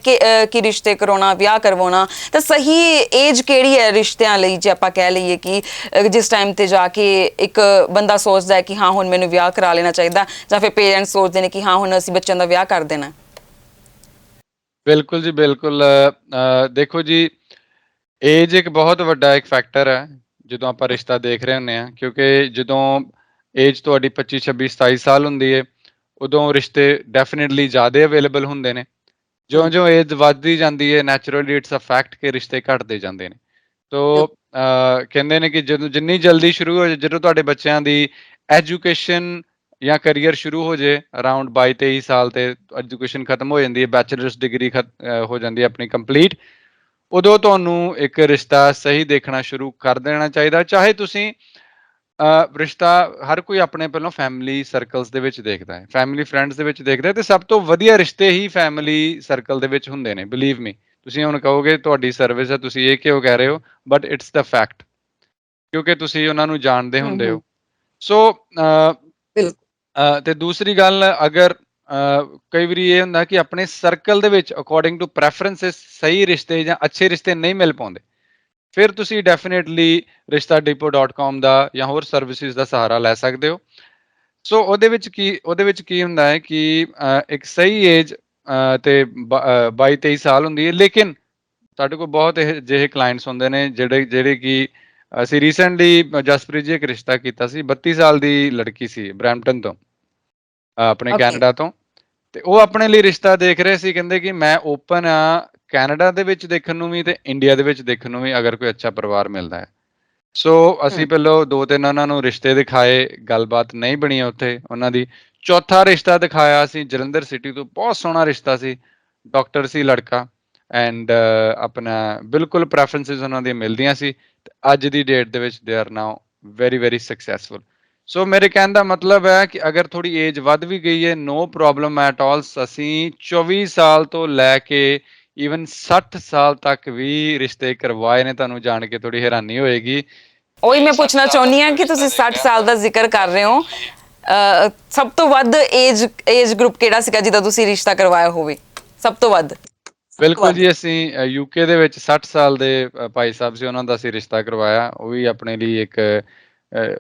ਕਿ ਰਿਸ਼ਤੇ ਕਰਾਉਣਾ, ਵਿਆਹ ਕਰਵਾਉਣਾ, ਤਾਂ ਸਹੀ ਏਜ ਕਿਹੜੀ ਹੈ ਰਿਸ਼ਤਿਆਂ ਲਈ? ਜੇ ਆਪਾਂ ਕਹਿ ਲਈਏ ਕਿ ਜਿਸ ਟਾਈਮ ਤੇ ਜਾ ਕੇ ਇੱਕ ਬੰਦਾ ਸੋਚਦਾ ਹੈ ਕਿ ਹਾਂ ਹੁਣ ਮੈਨੂੰ ਵਿਆਹ ਕਰਾ ਲੈਣਾ ਚਾਹੀਦਾ, ਜਾਂ ਫਿਰ ਪੇਰੈਂਟਸ ਸੋਚਦੇ ਨੇ ਕਿ ਹਾਂ ਹੁਣ ਅਸੀਂ ਬੱਚਿਆਂ ਦਾ ਵਿਆਹ ਕਰ ਦੇਣਾ। ਬਿਲਕੁਲ ਜੀ, ਬਿਲਕੁਲ। ਦੇਖੋ ਜੀ, ਏਜ ਇੱਕ ਬਹੁਤ ਵੱਡਾ ਇੱਕ ਫੈਕਟਰ ਹੈ ਜਦੋਂ ਆਪਾਂ ਰਿਸ਼ਤਾ ਦੇਖ ਰਹੇ ਹੁੰਦੇ ਹਾਂ, ਕਿਉਂਕਿ ਜਦੋਂ ਏਜ ਤੁਹਾਡੀ 25, 26, 27 ਸਾਲ ਹੁੰਦੀ ਹੈ, ਉਦੋਂ ਰਿਸ਼ਤੇ ਡੈਫੀਨੇਟਲੀ ਜ਼ਿਆਦਾ ਅਵੇਲੇਬਲ ਹੁੰਦੇ ਨੇ। ਜਿਉਂ-ਜਿਉਂ ਏਜ ਵੱਧਦੀ ਜਾਂਦੀ ਹੈ, ਨੈਚੁਰਲੀ ਇਟਸ ਅ ਫੈਕਟ ਕਿ ਰਿਸ਼ਤੇ ਘਟਦੇ ਜਾਂਦੇ ਨੇ। ਤੋ ਕਹਿੰਦੇ ਨੇ ਕਿ ਜਦੋਂ ਜਿੰਨੀ ਜਲਦੀ ਸ਼ੁਰੂ ਹੋ ਜਾਏ, ਜਦੋਂ ਤੁਹਾਡੇ ਬੱਚਿਆਂ ਦੀ ਐਜੂਕੇਸ਼ਨ ਜਾਂ ਕਰੀਅਰ ਸ਼ੁਰੂ ਹੋ ਜੇ ਅਰਾਊਂਡ 22-23 ਸਾਲ ਤੇ ਐਜੂਕੇਸ਼ਨ ਖਤਮ ਹੋ ਜਾਂਦੀ ਹੈ, ਬੈਚਲਰਸ ਡਿਗਰੀ ਹੋ ਜਾਂਦੀ ਹੈ ਆਪਣੀ ਕੰਪਲੀਟ, ਉਦੋਂ ਤੁਹਾਨੂੰ ਇੱਕ ਰਿਸ਼ਤਾ ਸਹੀ ਦੇਖਣਾ ਸ਼ੁਰੂ ਕਰ ਦੇਣਾ ਚਾਹੀਦਾ। ਚਾਹੇ ਤੁਸੀਂ ਰਿਸ਼ਤਾ ਹਰ ਕੋਈ ਆਪਣੇ ਪਹਿਲਾਂ ਫੈਮਿਲੀ ਸਰਕਲਸ ਦੇ ਵਿੱਚ ਦੇਖਦਾ ਹੈ, ਫੈਮਿਲੀ ਫਰੈਂਡਸ ਦੇ ਵਿੱਚ ਦੇਖਦਾ ਹੈ, ਤੇ ਸਭ ਤੋਂ ਵਧੀਆ ਰਿਸ਼ਤੇ ਹੀ ਫੈਮਿਲੀ ਸਰਕਲ ਦੇ ਵਿੱਚ ਹੁੰਦੇ ਨੇ। ਬਿਲੀਵ ਮੀ, ਤੁਸੀਂ ਹੁਣ ਕਹੋਗੇ ਤੁਹਾਡੀ ਸਰਵਿਸ ਹੈ, ਤੁਸੀਂ ਇਹ ਕਿਉਂ ਕਹਿ ਰਹੇ ਹੋ, ਬਟ ਇਟਸ ਦਾ ਫੈਕਟ, ਕਿਉਂਕਿ ਤੁਸੀਂ ਉਹਨਾਂ ਨੂੰ ਜਾਣਦੇ ਹੁੰਦੇ ਹੋ। ਸੋ ਤੇ ਦੂਸਰੀ ਗੱਲ, ਅਗਰ ਕਈ ਵਾਰੀ ਇਹ ਹੁੰਦਾ ਕਿ ਆਪਣੇ ਸਰਕਲ ਦੇ ਵਿੱਚ ਅਕੋਰਡਿੰਗ ਟੂ ਪ੍ਰੈਫਰੈਂਸਿਸ ਸਹੀ ਰਿਸ਼ਤੇ ਜਾਂ ਅੱਛੇ ਰਿਸ਼ਤੇ ਨਹੀਂ ਮਿਲ ਪਾਉਂਦੇ, ਫਿਰ ਤੁਸੀਂ ਡੈਫੀਨੇਟਲੀ rishtadipu.com ਦਾ ਜਾਂ ਹੋਰ ਸਰਵਿਸਿਜ਼ ਦਾ ਸਹਾਰਾ ਲੈ ਸਕਦੇ ਹੋ। ਸੋ ਉਹਦੇ ਵਿੱਚ ਕੀ ਹੁੰਦਾ ਹੈ ਕਿ ਇੱਕ ਸਹੀ ਏਜ ਤੇ 22-23 ਸਾਲ ਹੁੰਦੀ ਹੈ, ਲੇਕਿਨ ਸਾਡੇ ਕੋਲ ਬਹੁਤ ਇਹ ਜਿਹੇ ਕਲਾਇੰਟਸ ਹੁੰਦੇ ਨੇ ਜਿਹੜੇ ਕਿ ਅਸੀਂ ਰੀਸੈਂਟਲੀ ਜਸਪ੍ਰੀਤ ਜੀ ਇੱਕ ਰਿਸ਼ਤਾ ਕੀਤਾ ਸੀ, 32 ਸਾਲ ਦੀ ਲੜਕੀ ਸੀ ਬਰੈਂਪਟਨ ਤੋਂ, ਆਪਣੇ ਕੈਨੇਡਾ ਤੋਂ, ਤੇ ਉਹ ਆਪਣੇ ਲਈ ਰਿਸ਼ਤਾ ਦੇਖ ਰਹੇ ਸੀ। ਕਹਿੰਦੇ ਕਿ ਮੈਂ ਓਪਨ ਆ ਕੈਨੇਡਾ ਦੇ ਵਿੱਚ ਦੇਖਣ ਨੂੰ ਵੀ ਤੇ ਇੰਡੀਆ ਦੇ ਵਿੱਚ ਦੇਖਣ ਨੂੰ ਵੀ, ਅਗਰ ਕੋਈ ਅੱਛਾ ਪਰਿਵਾਰ ਮਿਲਦਾ ਹੈ। ਸੋ ਅਸੀਂ ਪਹਿਲਾਂ 2-3 ਉਹਨਾਂ ਨੂੰ ਰਿਸ਼ਤੇ ਦਿਖਾਏ, ਗੱਲਬਾਤ ਨਹੀਂ ਬਣੀ ਉੱਥੇ ਉਹਨਾਂ ਦੀ। ਚੌਥਾ ਰਿਸ਼ਤਾ ਦਿਖਾਇਆ ਸੀ ਜਲੰਧਰ ਸਿਟੀ ਤੋਂ, ਬਹੁਤ ਸੋਹਣਾ ਰਿਸ਼ਤਾ ਸੀ, ਡਾਕਟਰ ਸੀ ਲੜਕਾ, ਐਂਡ ਆਪਣਾ ਬਿਲਕੁਲ ਪ੍ਰੈਫਰੈਂਸਿਸ ਉਹਨਾਂ ਦੀਆਂ ਮਿਲਦੀਆਂ ਸੀ, ਤੇ ਅੱਜ ਦੀ ਡੇਟ ਦੇ ਵਿੱਚ they are now very very successful. So ਮੇਰੇ ਕਹਿਣ ਦਾ ਮਤਲਬ ਹੈ ਕਿ ਅਗਰ ਥੋੜੀ ਏਜ ਵੱਧ ਵੀ ਗਈ ਹੈ, ਨੋ ਪ੍ਰੋਬਲਮ ਐਟ ਆਲ। ਅਸੀਂ 24 ਸਾਲ ਤੋਂ ਲੈ ਕੇ ਈਵਨ 60 ਸਾਲ ਤੱਕ ਵੀ ਰਿਸ਼ਤੇ ਕਰਵਾਏ ਨੇ। ਤੁਹਾਨੂੰ ਜਾਣ ਕੇ ਥੋੜੀ ਹੈਰਾਨੀ ਹੋਏਗੀ। ਉਹੀ ਮੈਂ ਪੁੱਛਣਾ ਚਾਹੁੰਦੀ ਹਾਂ ਕਿ ਤੁਸੀਂ 60 ਸਾਲ ਦਾ ਜ਼ਿਕਰ ਕਰ ਰਹੇ ਹੋ, ਸਭ ਤੋਂ ਵੱਧ ਏਜ ਗਰੁੱਪ ਕਿਹੜਾ ਸੀਗਾ ਜਿਹਦਾ ਤੁਸੀਂ ਰਿਸ਼ਤਾ ਕਰਵਾਇਆ ਹੋਵੇ ਸਭ ਤੋਂ ਵੱਧ? ਬਿਲਕੁਲ ਜੀ, ਅਸੀਂ ਯੂਕੇ ਦੇ ਵਿੱਚ 60 ਸਾਲ ਦੇ ਭਾਈ ਸਾਹਿਬ ਸੀ, ਉਹਨਾਂ ਦਾ ਅਸੀਂ ਰਿਸ਼ਤਾ ਕਰਵਾਇਆ। ਉਹ ਵੀ ਆਪਣੇ ਲਈ ਇੱਕ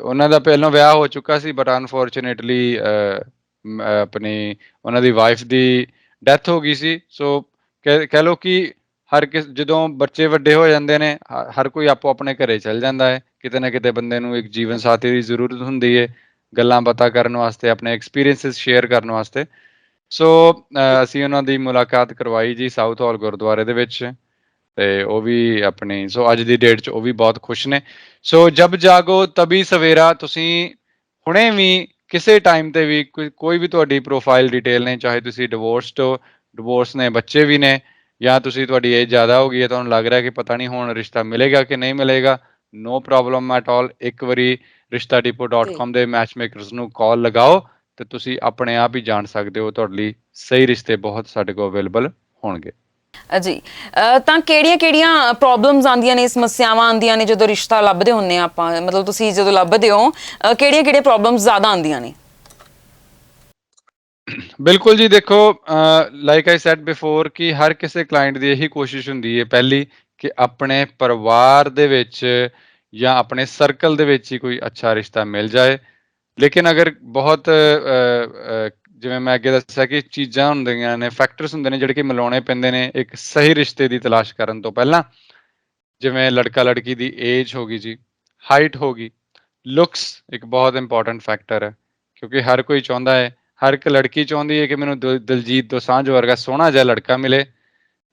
ਉਹਨਾਂ ਦਾ ਪਹਿਲਾਂ ਵਿਆਹ ਹੋ ਚੁੱਕਾ ਸੀ, ਬਟ ਅਨਫੋਰਚੂਨੇਟਲੀ ਆਪਣੀ ਉਹਨਾਂ ਦੀ ਵਾਈਫ ਦੀ ਡੈਥ ਹੋ ਗਈ ਸੀ। ਸੋ ਕਹਿ ਲਓ ਕਿ ਜਦੋਂ ਬੱਚੇ ਵੱਡੇ ਹੋ ਜਾਂਦੇ ਨੇ, ਹਰ ਕੋਈ ਆਪੋ ਆਪਣੇ ਘਰੇ ਚਲ ਜਾਂਦਾ ਹੈ। ਕਿਤੇ ਨਾ ਕਿਤੇ ਬੰਦੇ ਨੂੰ ਇੱਕ ਜੀਵਨ ਸਾਥੀ ਦੀ ਜ਼ਰੂਰਤ ਹੁੰਦੀ ਹੈ, ਗੱਲਾਂ ਬਾਤਾਂ ਕਰਨ ਵਾਸਤੇ, ਆਪਣੇ ਐਕਸਪੀਰੀਅੰਸਿਸ ਸ਼ੇਅਰ ਕਰਨ ਵਾਸਤੇ। ਸੋ ਅਸੀਂ ਉਹਨਾਂ ਦੀ ਮੁਲਾਕਾਤ ਕਰਵਾਈ ਜੀ ਸਾਊਥ ਹਾਲ ਗੁਰਦੁਆਰੇ ਦੇ ਵਿੱਚ, ਤੇ ਉਹ ਵੀ ਆਪਣੀ ਸੋ ਅੱਜ ਦੀ ਡੇਟ 'ਚ ਉਹ ਵੀ ਬਹੁਤ ਖੁਸ਼ ਨੇ। ਸੋ ਜਬ ਜਾਗੋ ਤਭੀ ਸਵੇਰਾ, ਤੁਸੀਂ ਹੁਣੇ ਵੀ ਕਿਸੇ ਟਾਈਮ ਤੇ ਵੀ ਕੋਈ ਵੀ ਤੁਹਾਡੀ ਪ੍ਰੋਫਾਈਲ ਡਿਟੇਲ ਨੇ, ਚਾਹੇ ਤੁਸੀਂ ਡਿਵੋਰਸਡ ਹੋ, ਡਿਵੋਰਸ ਨੇ, ਬੱਚੇ ਵੀ ਨੇ, ਜਾਂ ਤੁਸੀਂ ਤੁਹਾਡੀ ਏਜ ਜ਼ਿਆਦਾ ਹੋ ਗਈ ਹੈ, ਤੁਹਾਨੂੰ ਲੱਗ ਰਿਹਾ ਕਿ ਪਤਾ ਨਹੀਂ ਹੁਣ ਰਿਸ਼ਤਾ ਮਿਲੇਗਾ ਕਿ ਨਹੀਂ ਮਿਲੇਗਾ, ਨੋ ਪ੍ਰੋਬਲਮ ਐਟ ਆਲ। ਇੱਕ ਵਾਰੀ rishtadipu.com ਦੇ ਮੈਚ ਮੇਕਰਸ ਨੂੰ ਕਾਲ ਲਗਾਓ ਤੇ ਤੁਸੀਂ ਆਪਣੇ ਆਪ ਹੀ ਜਾਣ ਸਕਦੇ ਹੋ, ਤੁਹਾਡੇ ਲਈ ਸਹੀ ਰਿਸ਼ਤੇ ਬਹੁਤ ਸਾਡੇ ਕੋਲ ਅਵੇਲੇਬਲ ਹੋਣਗੇ ਜੀ। ਤਾਂ ਕਿਹੜੀਆਂ ਪ੍ਰੋਬਲਮਸ ਆਉਂਦੀਆਂ ਨੇ, ਸਮੱਸਿਆਵਾਂ ਆਉਂਦੀਆਂ ਨੇ ਜਦੋਂ ਰਿਸ਼ਤਾ ਲੱਭਦੇ ਹੁੰਨੇ ਆ ਆਪਾਂ? ਮਤਲਬ ਤੁਸੀਂ ਜਦੋਂ ਲੱਭਦੇ ਹੋ ਕਿਹੜੀਆਂ ਪ੍ਰੋਬਲਮਸ ਜ਼ਿਆਦਾ ਆਉਂਦੀਆਂ ਨੇ? ਬਿਲਕੁਲ ਜੀ, ਦੇਖੋ ਲਾਈਕ ਆਈ ਸੈਡ ਬਿਫੋਰ ਕਿ ਹਰ ਕਿਸੇ ਕਲਾਇੰਟ ਦੀ ਇਹੀ ਕੋਸ਼ਿਸ਼ ਹੁੰਦੀ ਹੈ ਪਹਿਲੀ, ਕਿ ਆਪਣੇ ਪਰਿਵਾਰ ਦੇ ਵਿੱਚ ਜਾਂ ਆਪਣੇ ਸਰਕਲ ਦੇ ਵਿੱਚ ਹੀ ਕੋਈ ਅੱਛਾ ਰਿਸ਼ਤਾ ਮਿਲ ਜਾਏ। ਲੇਕਿਨ ਅਗਰ ਬਹੁਤ ਜਿਵੇਂ ਮੈਂ ਅੱਗੇ ਦੱਸਿਆ ਕਿ ਚੀਜ਼ਾਂ ਹੁੰਦੀਆਂ ਨੇ, ਫੈਕਟਰਸ ਹੁੰਦੇ ਨੇ ਜਿਹੜੇ ਕਿ ਮਿਲਾਉਣੇ ਪੈਂਦੇ ਨੇ ਇੱਕ ਸਹੀ ਰਿਸ਼ਤੇ ਦੀ ਤਲਾਸ਼ ਕਰਨ ਤੋਂ ਪਹਿਲਾਂ। ਜਿਵੇਂ ਲੜਕਾ ਲੜਕੀ ਦੀ ਏਜ ਹੋ ਗਈ ਜੀ, ਹਾਈਟ ਹੋ ਗਈ, ਲੁਕਸ ਇੱਕ ਬਹੁਤ ਇੰਪੋਰਟੈਂਟ ਫੈਕਟਰ ਹੈ ਕਿਉਂਕਿ ਹਰ ਕੋਈ ਚਾਹੁੰਦਾ ਹੈ, ਹਰ ਇੱਕ ਲੜਕੀ ਚਾਹੁੰਦੀ ਹੈ ਕਿ ਮੈਨੂੰ ਦਿਲਜੀਤ ਦੋਸਾਂਝ ਵਰਗਾ ਸੋਹਣਾ ਜਿਹਾ ਲੜਕਾ ਮਿਲੇ,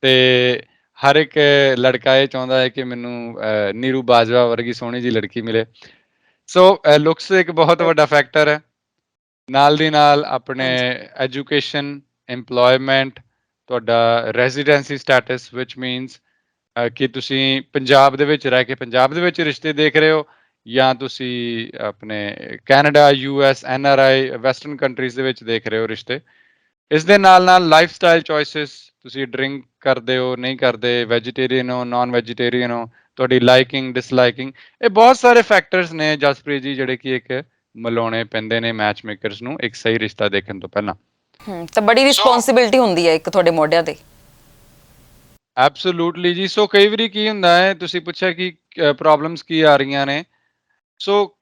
ਤੇ ਹਰ ਇੱਕ ਲੜਕਾ ਇਹ ਚਾਹੁੰਦਾ ਹੈ ਕਿ ਮੈਨੂੰ ਨੀਰੂ ਬਾਜਵਾ ਵਰਗੀ ਸੋਹਣੀ ਜਿਹੀ ਲੜਕੀ ਮਿਲੇ। ਸੋ ਲੁੱਕਸ ਇੱਕ ਬਹੁਤ ਵੱਡਾ ਫੈਕਟਰ ਹੈ। ਨਾਲ ਦੀ ਨਾਲ ਆਪਣੇ ਐਜੂਕੇਸ਼ਨ, EMPLOYMENT, ਤੁਹਾਡਾ ਰੈਜ਼ੀਡੈਂਸੀ ਸਟੇਟਸ, ਵਿਚ ਮੀਨਸ ਕਿ ਤੁਸੀਂ ਪੰਜਾਬ ਦੇ ਵਿੱਚ ਰਹਿ ਕੇ ਪੰਜਾਬ ਦੇ ਵਿੱਚ ਰਿਸ਼ਤੇ ਦੇਖ ਰਹੇ ਹੋ, ਜਾਂ ਤੁਸੀਂ ਆਪਣੇ Canada, US, NRI, western countries ਦੇ ਵਿੱਚ ਦੇਖ ਰਹੇ ਹੋ ਰਿਸ਼ਤੇ। ਇਸ ਦੇ ਨਾਲ ਨਾਲ ਲਾਈਫ ਸਟਾਈਲ ਚੋਇਸਿਸ, ਤੁਸੀਂ ਡਰਿੰਕ ਕਰਦੇ ਹੋ ਨਹੀਂ ਕਰਦੇ, ਵੈਜੀਟੇਰੀਅਨ ਹੋ ਨਾਨ ਵੈਜੀਟੇਰੀਅਨ ਹੋ, ਤੁਹਾਡੀ ਲਾਈਕਿੰਗ ਡਿਸਲਾਈਕਿੰਗ, ਇਹ ਬਹੁਤ ਸਾਰੇ ਫੈਕਟਰਸ ਨੇ ਜਸਪ੍ਰੀਤ ਜੀ ਜਿਹੜੇ ਕਿ ਇੱਕ ਮਿਲਾਉਣੇ ਪੈਂਦੇ ਨੇ ਮੈਚ ਮੇਕਰਸ ਨੂੰ ਇੱਕ ਸਹੀ ਰਿਸ਼ਤਾ ਦੇਖਣ ਤੋਂ ਪਹਿਲਾਂ। ਤਾਂ ਬੜੀ ਰਿਸਪੌਂਸਿਬਿਲਟੀ ਹੁੰਦੀ ਹੈ ਇੱਕ ਤੁਹਾਡੇ ਮੋਢਿਆਂ ਤੇ। ਐਬਸੋਲੂਟਲੀ ਜੀ। ਸੋ ਕਈ ਵਾਰੀ ਕੀ ਹੁੰਦਾ ਹੈ, ਤੁਸੀਂ ਪੁੱਛਿਆ ਕਿ ਪ੍ਰੋਬਲਮਸ ਕੀ ਆ ਰਹੀਆਂ ਨੇ। ਸੋ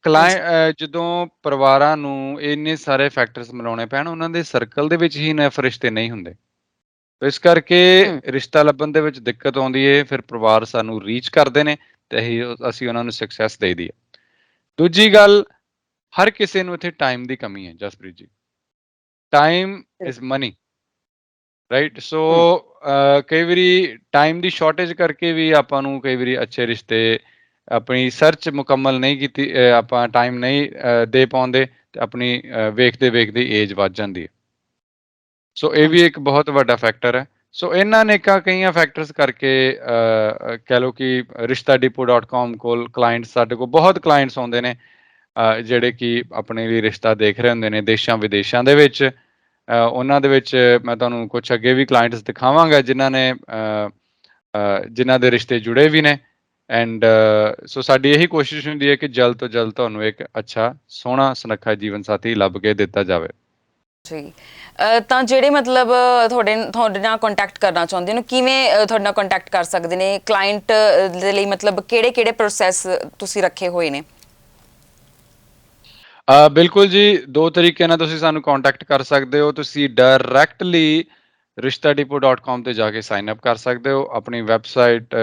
ਜਦੋਂ ਪਰਿਵਾਰਾਂ ਨੂੰ ਇੰਨੇ ਸਾਰੇ ਫੈਕਟਰਸ ਮਿਲਾਉਣੇ ਪੈਣ, ਉਹਨਾਂ ਦੇ ਸਰਕਲ ਦੇ ਵਿੱਚ ਹੀ ਇਨਫ ਰਿਸ਼ਤੇ ਨਹੀਂ ਹੁੰਦੇ, ਇਸ ਕਰਕੇ ਰਿਸ਼ਤਾ ਲੱਭਣ ਦੇ ਵਿੱਚ ਦਿੱਕਤ ਆਉਂਦੀ ਹੈ। ਫਿਰ ਪਰਿਵਾਰ ਸਾਨੂੰ ਰੀਚ ਕਰਦੇ ਨੇ ਤੇ ਅਸੀਂ ਉਹਨਾਂ ਨੂੰ ਸਕਸੈਸ ਦੇਈਦੀ ਹੈ। ਦੂਜੀ ਗੱਲ, ਹਰ ਕਿਸੇ ਨੂੰ ਇੱਥੇ ਟਾਈਮ ਦੀ ਕਮੀ ਹੈ Jaspreet ji. Time is money, right? So ਕਈ ਵਾਰੀ ਟਾਈਮ ਦੀ ਸ਼ਾਰਟੇਜ ਕਰਕੇ ਵੀ ਆਪਾਂ ਨੂੰ ਕਈ ਵਾਰੀ ਅੱਛੇ ਰਿਸ਼ਤੇ, ਆਪਣੀ ਸਰਚ ਮੁਕੰਮਲ ਨਹੀਂ ਕੀਤੀ, ਆਪਾਂ ਟਾਈਮ ਨਹੀਂ ਦੇ ਪਾਉਂਦੇ, ਤੇ ਆਪਣੀ ਵੇਖਦੇ ਵੇਖਦੇ ਏਜ ਵੱਧ ਜਾਂਦੀ ਹੈ। ਸੋ ਇਹ ਵੀ ਇੱਕ ਬਹੁਤ ਵੱਡਾ ਫੈਕਟਰ ਹੈ। ਸੋ ਇਹਨਾਂ ਨੇ ਕਈਆਂ ਫੈਕਟਰਸ ਕਰਕੇ ਕਹਿ ਲਓ ਕਿ rishtadepot.com ਕੋਲ ਕਲਾਇੰਟਸ, ਸਾਡੇ ਕੋਲ ਬਹੁਤ ਕਲਾਇੰਟਸ ਆਉਂਦੇ ਨੇ ਜਿਹੜੇ ਕਿ ਆਪਣੇ ਲਈ ਰਿਸ਼ਤਾ ਦੇਖ ਰਹੇ ਹੁੰਦੇ ਨੇ ਦੇਸ਼ਾਂ ਵਿਦੇਸ਼ਾਂ ਦੇ ਵਿੱਚ। ਉਹਨਾਂ ਦੇ ਵਿੱਚ ਮੈਂ ਤੁਹਾਨੂੰ ਕੁਛ ਅੱਗੇ ਵੀ ਕਲਾਇੰਟਸ ਦਿਖਾਵਾਂਗਾ ਜਿਨ੍ਹਾਂ ਦੇ ਰਿਸ਼ਤੇ ਜੁੜੇ ਵੀ ਨੇ। ਐਂਡ ਸੋ ਸਾਡੀ ਇਹੀ ਕੋਸ਼ਿਸ਼ ਹੁੰਦੀ ਹੈ ਕਿ ਜਲਦ ਤੋਂ ਜਲਦ ਤੁਹਾਨੂੰ ਇੱਕ ਅੱਛਾ ਸੋਹਣਾ ਸੁਨੱਖਾ ਜੀਵਨ ਸਾਥੀ ਲੱਭ ਕੇ ਦਿੱਤਾ ਜਾਵੇ ਜੀ। ਤਾਂ ਜਿਹੜੇ ਮਤਲਬ ਤੁਹਾਡੇ ਨਾਲ ਕੰਟੈਕਟ ਕਰਨਾ ਚਾਹੁੰਦੇ ਨੇ, ਕਿਵੇਂ ਤੁਹਾਡੇ ਨਾਲ ਕੰਟੈਕਟ ਕਰ ਸਕਦੇ ਨੇ ਕਲਾਇੰਟ ਦੇ ਲਈ? ਮਤਲਬ ਕਿਹੜੇ ਪ੍ਰੋਸੈਸ ਤੁਸੀਂ ਰੱਖੇ ਹੋਏ ਨੇ? ਬਿਲਕੁਲ ਜੀ, ਦੋ ਤਰੀਕੇ ਨਾਲ ਤੁਸੀਂ ਸਾਨੂੰ ਕੰਟੈਕਟ ਕਰ ਸਕਦੇ ਹੋ। ਤੁਸੀਂ ਡਾਇਰੈਕਟਲੀ rishtadepot.com ਤੇ ਜਾ ਕੇ ਸਾਈਨ ਅਪ ਕਰ ਸਕਦੇ ਹੋ, ਆਪਣੀ ਵੈਬਸਾਈਟ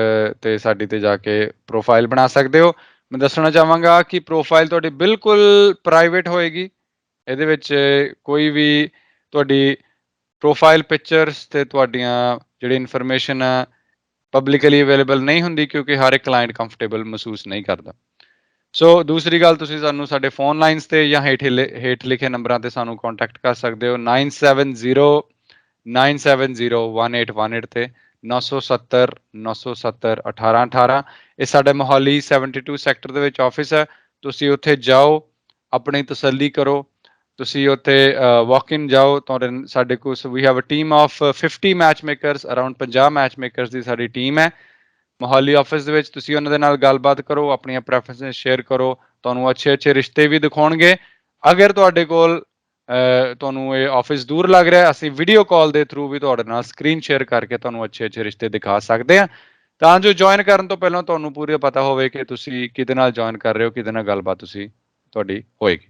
ਤੇ ਸਾਡੀ ਤੇ ਜਾ ਕੇ ਪ੍ਰੋਫਾਈਲ ਬਣਾ ਸਕਦੇ ਹੋ। ਮੈਂ ਦੱਸਣਾ ਚਾਹਾਂਗਾ ਕਿ ਪ੍ਰੋਫਾਈਲ ਤੁਹਾਡੀ ਬਿਲਕੁਲ ਪ੍ਰਾਈਵੇਟ ਹੋਏਗੀ। ਇਹਦੇ ਵਿੱਚ ਕੋਈ ਵੀ ਤੁਹਾਡੀ ਪ੍ਰੋਫਾਈਲ ਪਿਕਚਰਸ ਤੇ ਤੁਹਾਡੀਆਂ ਜਿਹੜੀ ਇਨਫੋਰਮੇਸ਼ਨ ਆ ਪਬਲਿਕਲੀ ਅਵੇਲੇਬਲ ਨਹੀਂ ਹੁੰਦੀ, ਕਿਉਂਕਿ ਹਰ ਇੱਕ ਕਲਾਇੰਟ ਕੰਫਰਟੇਬਲ ਮਹਿਸੂਸ ਨਹੀਂ ਕਰਦਾ। ਸੋ ਦੂਸਰੀ ਗੱਲ, ਤੁਸੀਂ ਸਾਨੂੰ ਸਾਡੇ ਫੋਨ ਲਾਈਨਸ ਤੇ ਜਾਂ ਹੇਠ ਲਿਖੇ ਨੰਬਰਾਂ ਤੇ ਸਾਨੂੰ ਕੰਟੈਕਟ ਕਰ ਸਕਦੇ ਹੋ। 9709701818 ਤੇ 970 970 1818। ਇਹ ਸਾਡੇ ਮੋਹਾਲੀ 72 ਸੈਕਟਰ ਦੇ ਵਿੱਚ ਆਫਿਸ ਹੈ। ਤੁਸੀਂ ਉੱਥੇ ਜਾਓ, ਆਪਣੀ ਤਸੱਲੀ ਕਰੋ। ਤੁਸੀਂ ਉੱਥੇ ਵਾਕ ਇਨ ਜਾਓ, ਸਾਡੇ ਕੋਲ we have a team of 50 matchmakers, around 50 matchmakers ਦੀ ਸਾਡੀ ਟੀਮ ਹੈ ਮੋਹਾਲੀ ਆਫਿਸ ਦੇ ਵਿੱਚ। ਤੁਸੀਂ ਉਹਨਾਂ ਦੇ ਨਾਲ ਗੱਲਬਾਤ ਕਰੋ, ਆਪਣੀਆਂ ਪ੍ਰੈਫਰੈਂਸਿਸ ਸ਼ੇਅਰ ਕਰੋ, ਤੁਹਾਨੂੰ ਅੱਛੇ ਰਿਸ਼ਤੇ ਵੀ ਦਿਖਾਉਣਗੇ। ਅਗਰ ਤੁਹਾਡੇ ਕੋਲ ਤੁਹਾਨੂੰ ਇਹ ਆਫਿਸ ਦੂਰ ਲੱਗ ਰਿਹਾ, ਅਸੀਂ ਵੀਡੀਓ ਕਾਲ ਦੇ ਥਰੂ ਵੀ ਤੁਹਾਡੇ ਨਾਲ ਸਕਰੀਨ ਸ਼ੇਅਰ ਕਰਕੇ ਤੁਹਾਨੂੰ ਅੱਛੇ ਰਿਸ਼ਤੇ ਦਿਖਾ ਸਕਦੇ ਹਾਂ, ਤਾਂ ਜੋ ਜੁਆਇਨ ਕਰਨ ਤੋਂ ਪਹਿਲਾਂ ਤੁਹਾਨੂੰ ਪੂਰਾ ਪਤਾ ਹੋਵੇ ਕਿ ਤੁਸੀਂ ਕਿਹਦੇ ਨਾਲ ਜੁਆਇਨ ਕਰ ਰਹੇ ਹੋ, ਕਿਹਦੇ ਨਾਲ ਗੱਲਬਾਤ ਤੁਹਾਡੀ ਹੋਏਗੀ।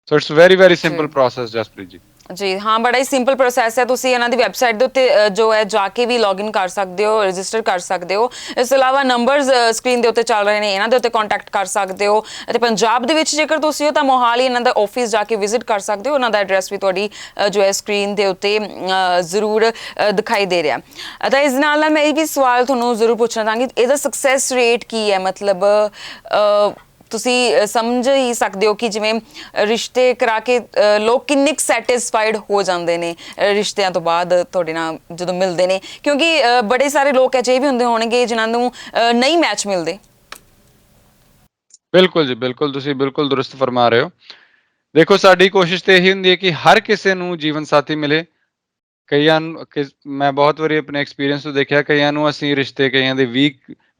So it's very simple process Jaspreet ਜੀ। ਜੀ ਹਾਂ, ਬੜਾ ਹੀ ਸਿੰਪਲ ਪ੍ਰੋਸੈਸ ਹੈ। ਤੁਸੀਂ ਇਹਨਾਂ ਦੀ ਵੈਬਸਾਈਟ ਦੇ ਉੱਤੇ ਜੋ ਹੈ ਜਾ ਕੇ ਵੀ ਲੌਗਇਨ ਕਰ ਸਕਦੇ ਹੋ, ਰਜਿਸਟਰ ਕਰ ਸਕਦੇ ਹੋ। ਇਸ ਤੋਂ ਇਲਾਵਾ ਨੰਬਰਸ ਸਕਰੀਨ ਦੇ ਉੱਤੇ ਚੱਲ ਰਹੇ ਨੇ, ਇਹਨਾਂ ਦੇ ਉੱਤੇ ਕੰਟੈਕਟ ਕਰ ਸਕਦੇ ਹੋ। ਅਤੇ ਪੰਜਾਬ ਦੇ ਵਿੱਚ ਜੇਕਰ ਤੁਸੀਂ ਹੋ ਤਾਂ ਮੋਹਾਲੀ ਇਹਨਾਂ ਦਾ ਆਫਿਸ ਜਾ ਕੇ ਵਿਜ਼ਿਟ ਕਰ ਸਕਦੇ ਹੋ। ਉਹਨਾਂ ਦਾ ਐਡਰੈਸ ਵੀ ਤੁਹਾਡੀ ਜੋ ਹੈ ਸਕਰੀਨ ਦੇ ਉੱਤੇ ਜ਼ਰੂਰ ਦਿਖਾਈ ਦੇ ਰਿਹਾ। ਤਾਂ ਇਸ ਨਾਲ ਮੈਂ ਇਹ ਵੀ ਸਵਾਲ ਤੁਹਾਨੂੰ ਜ਼ਰੂਰ ਪੁੱਛਣਾ ਚਾਹਾਂਗੀ, ਇਹਦਾ ਸਕਸੈਸ ਰੇਟ ਕੀ ਹੈ? ਮਤਲਬ ਤੁਸੀਂ ਸਮਝ ਹੀ ਸਕਦੇ ਹੋ ਕਿ ਜਿਵੇਂ ਰਿਸ਼ਤੇ ਕਰਾ ਕੇ ਲੋਕ ਕਿੰਨੇ ਸੈਟਿਸਫਾਈਡ ਹੋ ਜਾਂਦੇ ਨੇ ਰਿਸ਼ਤਿਆਂ ਤੋਂ ਬਾਅਦ ਤੁਹਾਡੇ ਨਾਲ ਜਦੋਂ ਮਿਲਦੇ ਨੇ, ਕਿਉਂਕਿ ਬੜੇ ਸਾਰੇ ਲੋਕ ਅਜਿਹੇ ਵੀ ਹੁੰਦੇ ਹੋਣਗੇ ਜਿਨ੍ਹਾਂ ਨੂੰ ਨਹੀਂ ਮੈਚ ਮਿਲਦੇ। ਬਿਲਕੁਲ ਜੀ, ਬਿਲਕੁਲ, ਤੁਸੀਂ ਬਿਲਕੁਲ ਦੁਰਸਤ ਫਰਮਾ ਰਹੇ ਹੋ। ਦੇਖੋ, ਸਾਡੀ ਕੋਸ਼ਿਸ਼ ਤੇ ਇਹੀ ਹੁੰਦੀ ਹੈ ਕਿ ਹਰ ਕਿਸੇ ਨੂੰ ਜੀਵਨ ਸਾਥੀ ਮਿਲੇ। ਕਈਆਂ ਨੂੰ ਮੈਂ ਬਹੁਤ ਵਾਰੀ ਆਪਣੇ ਐਕਸਪੀਰੀਅੰਸ ਤੋਂ ਦੇਖਿਆ, ਕਈਆਂ ਨੂੰ ਅਸੀਂ ਰਿਸ਼ਤੇ ਕਈਆਂ ਦੇ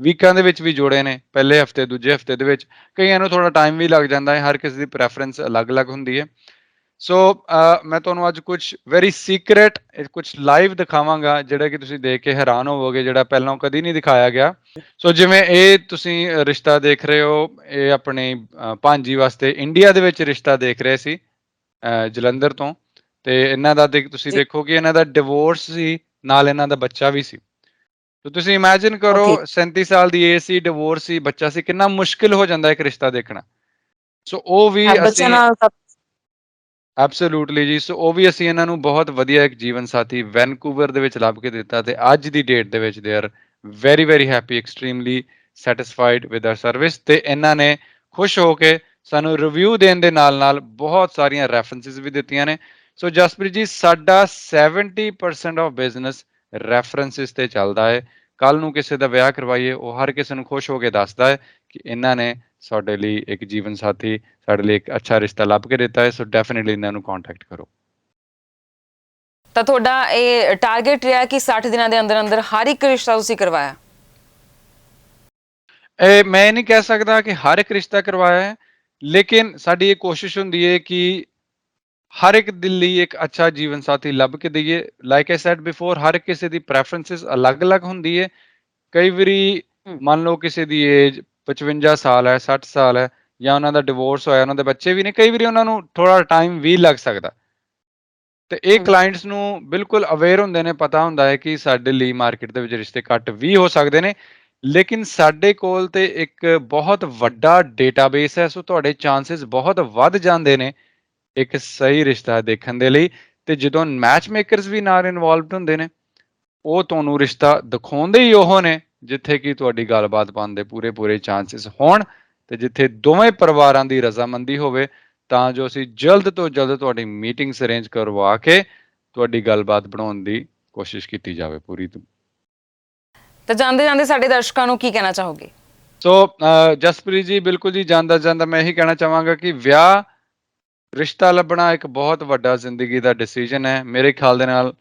ਵੀਕਾਂ ਦੇ ਵਿੱਚ ਵੀ ਜੋੜੇ ਨੇ, ਪਹਿਲੇ ਹਫਤੇ ਦੂਜੇ ਹਫਤੇ ਦੇ ਵਿੱਚ। ਕਈਆਂ ਨੂੰ ਥੋੜਾ ਟਾਈਮ ਵੀ ਲੱਗ ਜਾਂਦਾ ਹੈ, ਹਰ ਕਿਸੇ ਦੀ ਪ੍ਰੈਫਰੈਂਸ ਅਲੱਗ-ਅਲੱਗ ਹੁੰਦੀ ਹੈ। ਸੋ ਮੈਂ ਤੁਹਾਨੂੰ ਅੱਜ ਕੁਝ ਵੈਰੀ ਸੀਕ੍ਰੇਟ ਕੁਝ ਲਾਈਵ ਦਿਖਾਵਾਂਗਾ, ਜਿਹੜਾ ਕਿ ਤੁਸੀਂ ਦੇਖ ਕੇ ਹੈਰਾਨ ਹੋਵੋਗੇ, ਜਿਹੜਾ ਪਹਿਲਾਂ ਕਦੀ ਨਹੀਂ ਦਿਖਾਇਆ ਗਿਆ। ਸੋ ਜਿਵੇਂ ਇਹ ਤੁਸੀਂ ਰਿਸ਼ਤਾ ਦੇਖ ਰਹੇ ਹੋ, ਇਹ ਆਪਣੀ ਭਾਂਜੀ ਵਾਸਤੇ ਇੰਡੀਆ ਦੇ ਵਿੱਚ ਰਿਸ਼ਤਾ ਦੇਖ ਰਹੇ ਸੀ, ਜਲੰਧਰ ਤੋਂ। ਤੇ ਇਹਨਾਂ ਦਾ ਤੁਸੀਂ ਦੇਖੋ ਕਿ ਇਹਨਾਂ ਦਾ ਡਿਵੋਰਸ ਸੀ, ਨਾਲ ਇਹਨਾਂ ਦਾ ਬੱਚਾ ਵੀ ਸੀ। ਤੇ ਤੁਸੀਂ ਇਮੇਜਿਨ ਕਰੋ, 37 ਸਾਲ ਦੀ ਏਜ ਸੀ, ਡਿਵੋਰਸ ਸੀ, ਬੱਚਾ ਸੀ, ਕਿੰਨਾ ਮੁਸ਼ਕਿਲ ਹੋ ਜਾਂਦਾ ਇੱਕ ਰਿਸ਼ਤਾ ਦੇਖਣਾ। ਸੋ ਉਹ ਵੀ ਅਸੀਂ ਐਬਸੋਲੂਟਲੀ ਜੀ। ਸੋ ਉਹ ਵੀ ਅਸੀਂ ਇਹਨਾਂ ਨੂੰ ਬਹੁਤ ਵਧੀਆ ਇੱਕ ਜੀਵਨ ਸਾਥੀ ਵੈਨਕੂਵਰ ਦੇ ਵਿੱਚ ਲੱਭ ਕੇ ਦਿੱਤਾ ਤੇ ਅੱਜ ਦੀ ਡੇਟ ਦੇ ਵਿੱਚ they are very very happy, extremely satisfied with R service. ਤੇ ਇਹਨਾਂ ਨੇ ਖੁਸ਼ ਹੋ ਕੇ ਸਾਨੂੰ ਰਿਵਿਊ ਦੇਣ ਦੇ ਨਾਲ ਬਹੁਤ ਸਾਰੀਆਂ ਰੈਫਰੈਂਸਿਸ ਵੀ ਦਿੱਤੀਆਂ ਨੇ। ਸੋ ਜਸਪ੍ਰੀਤ ਜੀ, ਸਾਡਾ 70% ਆਫ ਬਿਜ਼ਨਸ ਰੈਫਰੈਂਸਿਸ ਤੇ ਚੱਲਦਾ ਹੈ। ਕੱਲ ਨੂੰ ਕਿਸੇ ਦਾ ਵਿਆਹ ਕਰਵਾਈਏ, ਉਹ ਹਰ ਕਿਸੇ ਨੂੰ ਖੁਸ਼ ਹੋ ਕੇ ਦੱਸਦਾ ਹੈ ਕਿ ਇਹਨਾਂ ਨੇ ਸਾਡੇ ਲਈ ਇੱਕ ਜੀਵਨ ਸਾਥੀ, ਸਾਡੇ ਲਈ ਇੱਕ ਅੱਛਾ ਰਿਸ਼ਤਾ ਲੱਭ ਕੇ ਦਿੱਤਾ ਹੈ। ਸੋ ਡੈਫੀਨਿਟਲੀ ਇਹਨਾਂ ਨੂੰ ਕੰਟੈਕਟ ਕਰੋ। ਤਾਂ ਤੁਹਾਡਾ ਇਹ ਟਾਰਗੇਟ ਰਿਹਾ ਕਿ 60 ਦਿਨਾਂ ਦੇ ਅੰਦਰ ਅੰਦਰ ਹਰ ਇੱਕ ਰਿਸ਼ਤਾ ਤੁਸੀਂ ਕਰਵਾਇਆ? ਮੈਂ ਨਹੀਂ ਕਹਿ ਸਕਦਾ ਕਿ ਹਰ ਇੱਕ ਰਿਸ਼ਤਾ ਕਰਵਾਇਆ ਹੈ, ਲੇਕਿਨ ਸਾਡੀ ਇਹ ਕੋਸ਼ਿਸ਼ ਹੁੰਦੀ ਹੈ ਕਿ ਹਰ ਇੱਕ ਦੇ ਲਈ ਇੱਕ ਅੱਛਾ ਜੀਵਨ ਸਾਥੀ ਲੱਭ ਕੇ ਦਈਏ। ਲਾਈਕ ਆਈ ਸੈਡ ਬਿਫੋਰ, ਹਰ ਕਿਸੇ ਦੀ ਪ੍ਰੈਫਰੈਂਸਿਸ ਅਲੱਗ-ਅਲੱਗ ਹੁੰਦੀ ਹੈ। ਕਈ ਵਾਰੀ ਮੰਨ ਲਓ ਕਿਸੇ ਦੀ ਏਜ 55 ਸਾਲ ਹੈ, 60 ਸਾਲ ਹੈ, ਜਾਂ ਉਹਨਾਂ ਦਾ ਡਿਵੋਰਸ ਹੋਇਆ, ਉਹਨਾਂ ਦੇ ਬੱਚੇ ਵੀ ਨੇ, ਕਈ ਵਾਰੀ ਉਹਨਾਂ ਨੂੰ ਥੋੜਾ ਟਾਈਮ ਵੀ ਲੱਗ ਸਕਦਾ। ਤੇ ਇਹ ਕਲਾਇੰਟਸ ਨੂੰ ਬਿਲਕੁਲ ਅਵੇਅਰ ਹੁੰਦੇ ਨੇ, ਪਤਾ ਹੁੰਦਾ ਹੈ ਕਿ ਸਾਡੇ ਲਈ ਮਾਰਕੀਟ ਦੇ ਵਿੱਚ ਰਿਸ਼ਤੇ ਘੱਟ ਵੀ ਹੋ ਸਕਦੇ ਨੇ, ਲੇਕਿਨ ਸਾਡੇ ਕੋਲ ਤੇ ਇੱਕ ਬਹੁਤ ਵੱਡਾ ਡੇਟਾਬੇਸ ਹੈ। ਸੋ ਤੁਹਾਡੇ ਚਾਂਸਸ ਬਹੁਤ ਵੱਧ ਜਾਂਦੇ ਨੇ ਇੱਕ ਸਹੀ ਰਿਸ਼ਤਾ ਦੇਖਣ ਦੇ ਲਈ। ਤੇ ਜਦੋਂ ਮੈਚ ਮੇਕਰਸ ਵੀ ਨਾਲ ਇਨਵੋਲਵਡ ਹੁੰਦੇ ਨੇ, ਉਹ ਤੁਹਾਨੂੰ ਰਿਸ਼ਤਾ ਦਿਖਾਉਂਦੇ ਹੀ ਉਹ ਨੇ ਜਿੱਥੇ ਕਿ ਤੁਹਾਡੀ ਗੱਲਬਾਤ ਬਣਨ ਦੇ ਪੂਰੇ ਚਾਂਸਸ ਹੋਣ ਤੇ ਜਿੱਥੇ ਦੋਵੇਂ ਪਰਿਵਾਰਾਂ ਦੀ ਰਜ਼ਾਮੰਦੀ ਹੋਵੇ, ਤਾਂ ਜੋ ਅਸੀਂ ਜਲਦ ਤੋਂ ਜਲਦ ਤੁਹਾਡੀ ਮੀਟਿੰਗਸ ਅਰੇਂਜ ਕਰਵਾ ਕੇ ਤੁਹਾਡੀ ਗੱਲਬਾਤ ਬਣਾਉਣ ਦੀ ਕੋਸ਼ਿਸ਼ ਕੀਤੀ ਜਾਵੇ ਪੂਰੀ। ਤਾਂ ਜਾਂਦੇ ਜਾਂਦੇ ਸਾਡੇ ਦਰਸ਼ਕਾਂ ਨੂੰ ਕੀ ਕਹਿਣਾ ਚਾਹੋਗੇ? ਸੋ ਜਸਪ੍ਰੀਤ ਜੀ, ਬਿਲਕੁਲ ਜੀ, ਜਾਂਦਾ ਮੈਂ ਇਹੀ ਕਹਿਣਾ ਚਾਹਾਂਗਾ ਕਿ ਵਿਆਹ ਰਿਸ਼ਤਾ ਲੱਭਣਾ ਇੱਕ ਬਹੁਤ ਵੱਡਾ ਜ਼ਿੰਦਗੀ ਦਾ ਡਿਸੀਜਨ ਹੈ। ਮੇਰੇ ਖਿਆਲ ਦੇ ਨਾਲ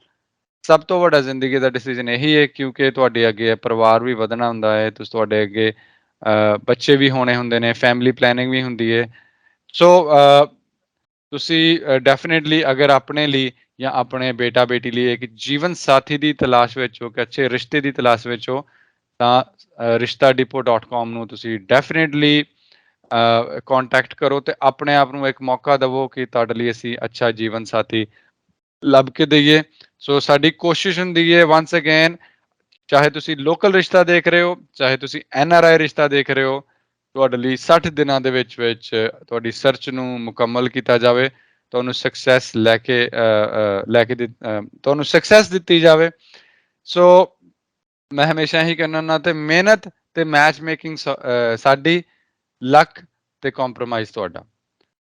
ਸਭ ਤੋਂ ਵੱਡਾ ਜ਼ਿੰਦਗੀ ਦਾ ਡਿਸੀਜਨ ਇਹੀ ਹੈ, ਕਿਉਂਕਿ ਤੁਹਾਡੇ ਅੱਗੇ ਪਰਿਵਾਰ ਵੀ ਵਧਣਾ ਹੁੰਦਾ ਹੈ, ਤੁਸੀਂ ਤੁਹਾਡੇ ਅੱਗੇ ਬੱਚੇ ਵੀ ਹੋਣੇ ਹੁੰਦੇ ਨੇ, ਫੈਮਿਲੀ ਪਲੈਨਿੰਗ ਵੀ ਹੁੰਦੀ ਹੈ। ਸੋ ਤੁਸੀਂ ਡੈਫੀਨੇਟਲੀ ਅਗਰ ਆਪਣੇ ਲਈ ਜਾਂ ਆਪਣੇ ਬੇਟਾ ਬੇਟੀ ਲਈ ਇੱਕ ਜੀਵਨ ਸਾਥੀ ਦੀ ਤਲਾਸ਼ ਵਿੱਚ ਹੋ, ਕਿ ਅੱਛੇ ਰਿਸ਼ਤੇ ਦੀ ਤਲਾਸ਼ ਵਿੱਚ ਹੋ, ਤਾਂ rishtadepot.com ਨੂੰ ਤੁਸੀਂ ਡੈਫੀਨੇਟਲੀ ਕੰਟੈਕਟ ਕਰੋ ਤੇ ਆਪਣੇ ਆਪ ਨੂੰ ਇੱਕ ਮੌਕਾ ਦੇਵੋ ਕਿ ਤੁਹਾਡੇ ਲਈ ਅਸੀਂ ਅੱਛਾ ਜੀਵਨ ਸਾਥੀ ਲੱਭ ਕੇ ਦਈਏ। ਸੋ ਸਾਡੀ ਕੋਸ਼ਿਸ਼ ਹੁੰਦੀ ਹੈ, ਵਾਂਸ ਅਗੇਨ, ਚਾਹੇ ਤੁਸੀਂ ਲੋਕਲ ਰਿਸ਼ਤਾ ਦੇਖ ਰਹੇ ਹੋ, ਚਾਹੇ ਤੁਸੀਂ NRI ਰਿਸ਼ਤਾ ਦੇਖ ਰਹੇ ਹੋ, ਤੁਹਾਡੇ ਲਈ 60 ਦਿਨਾਂ ਦੇ ਵਿੱਚ ਤੁਹਾਡੀ ਸਰਚ ਨੂੰ ਮੁਕੰਮਲ ਕੀਤਾ ਜਾਵੇ, ਤੁਹਾਨੂੰ ਸਕਸੈਸ ਤੁਹਾਨੂੰ ਸਕਸੈਸ ਦਿੱਤੀ ਜਾਵੇ। ਸੋ ਮੈਂ ਹਮੇਸ਼ਾ ਹੀ ਕਹਿੰਦਾ ਹੁੰਦਾ, ਤੇ ਮਿਹਨਤ ਤੇ ਮੈਚ ਮੇਕਿੰਗ ਸਾਡੀ, ਲੱਕ ਤੇ ਕੰਪਰੋਮਾਈਜ਼ ਤੁਹਾਡਾ।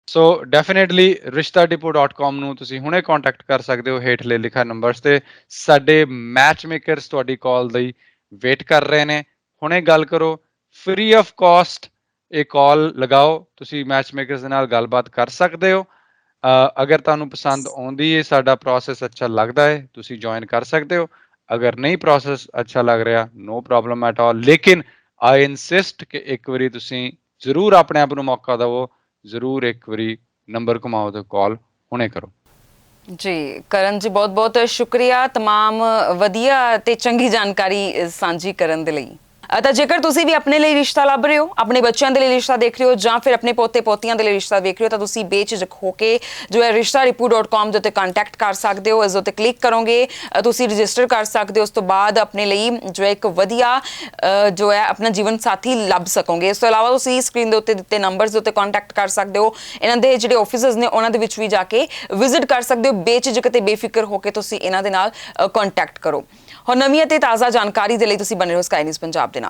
ਸੋ ਡੈਫੀਨੇਟਲੀ rishtadepot.com ਨੂੰ ਤੁਸੀਂ ਹੁਣੇ ਕੰਟੈਕਟ ਕਰ ਸਕਦੇ ਹੋ ਹੇਠਲੇ ਲਿਖੇ ਨੰਬਰਸ ਤੇ। ਸਾਡੇ ਮੈਚ ਮੇਕਰਸ ਤੁਹਾਡੀ ਕਾਲ ਲਈ ਵੇਟ ਕਰ ਰਹੇ ਨੇ। ਹੁਣੇ ਗੱਲ ਕਰੋ, ਫ੍ਰੀ ਆਫ ਕਾਸਟ ਇਹ ਕਾਲ ਲਗਾਓ, ਤੁਸੀਂ ਮੈਚ ਮੇਕਰਸ ਦੇ ਨਾਲ ਗੱਲਬਾਤ ਕਰ ਸਕਦੇ ਹੋ। ਅਗਰ ਤੁਹਾਨੂੰ ਪਸੰਦ ਆਉਂਦੀ ਹੈ, ਸਾਡਾ ਪ੍ਰੋਸੈਸ ਅੱਛਾ ਲੱਗਦਾ ਹੈ, ਤੁਸੀਂ ਜੁਆਇਨ ਕਰ ਸਕਦੇ ਹੋ। ਅਗਰ ਨਹੀਂ ਪ੍ਰੋਸੈਸ ਅੱਛਾ ਲੱਗ ਰਿਹਾ, ਨੋ ਪ੍ਰੋਬਲਮ ਐਟ ਆਲ, ਲੇਕਿਨ ਆਈ ਇਨਸਿਸਟ ਕਿ ਇੱਕ ਵਾਰੀ ਤੁਸੀਂ ਜ਼ਰੂਰ ਆਪਣੇ ਆਪ ਨੂੰ ਮੌਕਾ ਦਿਵੋ, ਜ਼ਰੂਰ ਇੱਕ ਵਾਰੀ ਨੰਬਰ ਘੁਮਾਓ ਤੇ ਕਾਲ ਹੁਣੇ ਕਰੋ। ਜੀ ਕਰਨ ਜੀ, ਬਹੁਤ ਬਹੁਤ ਸ਼ੁਕਰੀਆ ਤਮਾਮ ਵਧੀਆ ਤੇ ਚੰਗੀ ਜਾਣਕਾਰੀ ਸਾਂਝੀ ਕਰਨ ਦੇ ਲਈ। ਤਾਂ ਜੇਕਰ ਤੁਸੀਂ ਵੀ ਆਪਣੇ ਲਈ ਰਿਸ਼ਤਾ ਲੱਭ ਰਹੇ ਹੋ, ਆਪਣੇ ਬੱਚਿਆਂ ਦੇ ਲਈ ਰਿਸ਼ਤਾ ਦੇਖ ਰਹੇ ਹੋ, ਜਾਂ ਫਿਰ ਆਪਣੇ ਪੋਤੇ ਪੋਤੀਆਂ ਦੇ ਲਈ ਰਿਸ਼ਤਾ ਦੇਖ ਰਹੇ ਹੋ, ਤਾਂ ਤੁਸੀਂ ਬੇਝਿਜਕ ਹੋ ਕੇ ਜੋ ਹੈ rishtadepot.com ਦੇ ਉੱਤੇ ਕੰਟੈਕਟ ਕਰ ਸਕਦੇ ਹੋ। ਇਸ ਉੱਤੇ ਕਲਿੱਕ ਕਰੋਗੇ, ਤੁਸੀਂ ਰਜਿਸਟਰ ਕਰ ਸਕਦੇ ਹੋ। ਉਸ ਤੋਂ ਬਾਅਦ ਆਪਣੇ ਲਈ ਜੋ ਹੈ ਇੱਕ ਵਧੀਆ ਜੋ ਹੈ ਆਪਣਾ ਜੀਵਨ ਸਾਥੀ ਲੱਭ ਸਕੋਗੇ। ਇਸ ਤੋਂ ਇਲਾਵਾ ਤੁਸੀਂ ਸਕਰੀਨ ਦੇ ਉੱਤੇ ਦਿੱਤੇ ਨੰਬਰਸ ਦੇ ਉੱਤੇ ਕੰਟੈਕਟ ਕਰ ਸਕਦੇ ਹੋ। ਇਹਨਾਂ ਦੇ ਜਿਹੜੇ ਆਫਿਸਿਸ ਨੇ ਉਹਨਾਂ ਦੇ ਵਿੱਚ ਵੀ ਜਾ ਕੇ ਵਿਜ਼ਿਟ ਕਰ ਸਕਦੇ ਹੋ। ਬੇਝਿਜਕ ਤੇ ਬੇਫਿਕਰ ਹੋ ਕੇ ਤੁਸੀਂ ਇਹਨਾਂ ਦੇ ਨਾਲ ਕੰਟੈਕਟ ਕਰੋ। ਹੁਣ ਨਵੀਂ ਅਤੇ ਤਾਜ਼ਾ ਜਾਣਕਾਰੀ ਦੇ ਲਈ ਤੁਸੀਂ ਬਣੇ ਰਹੋ ਸਕਾਈ ਨਿਊਜ਼ ਪੰਜਾਬ ਦੇ ਨਾਲ।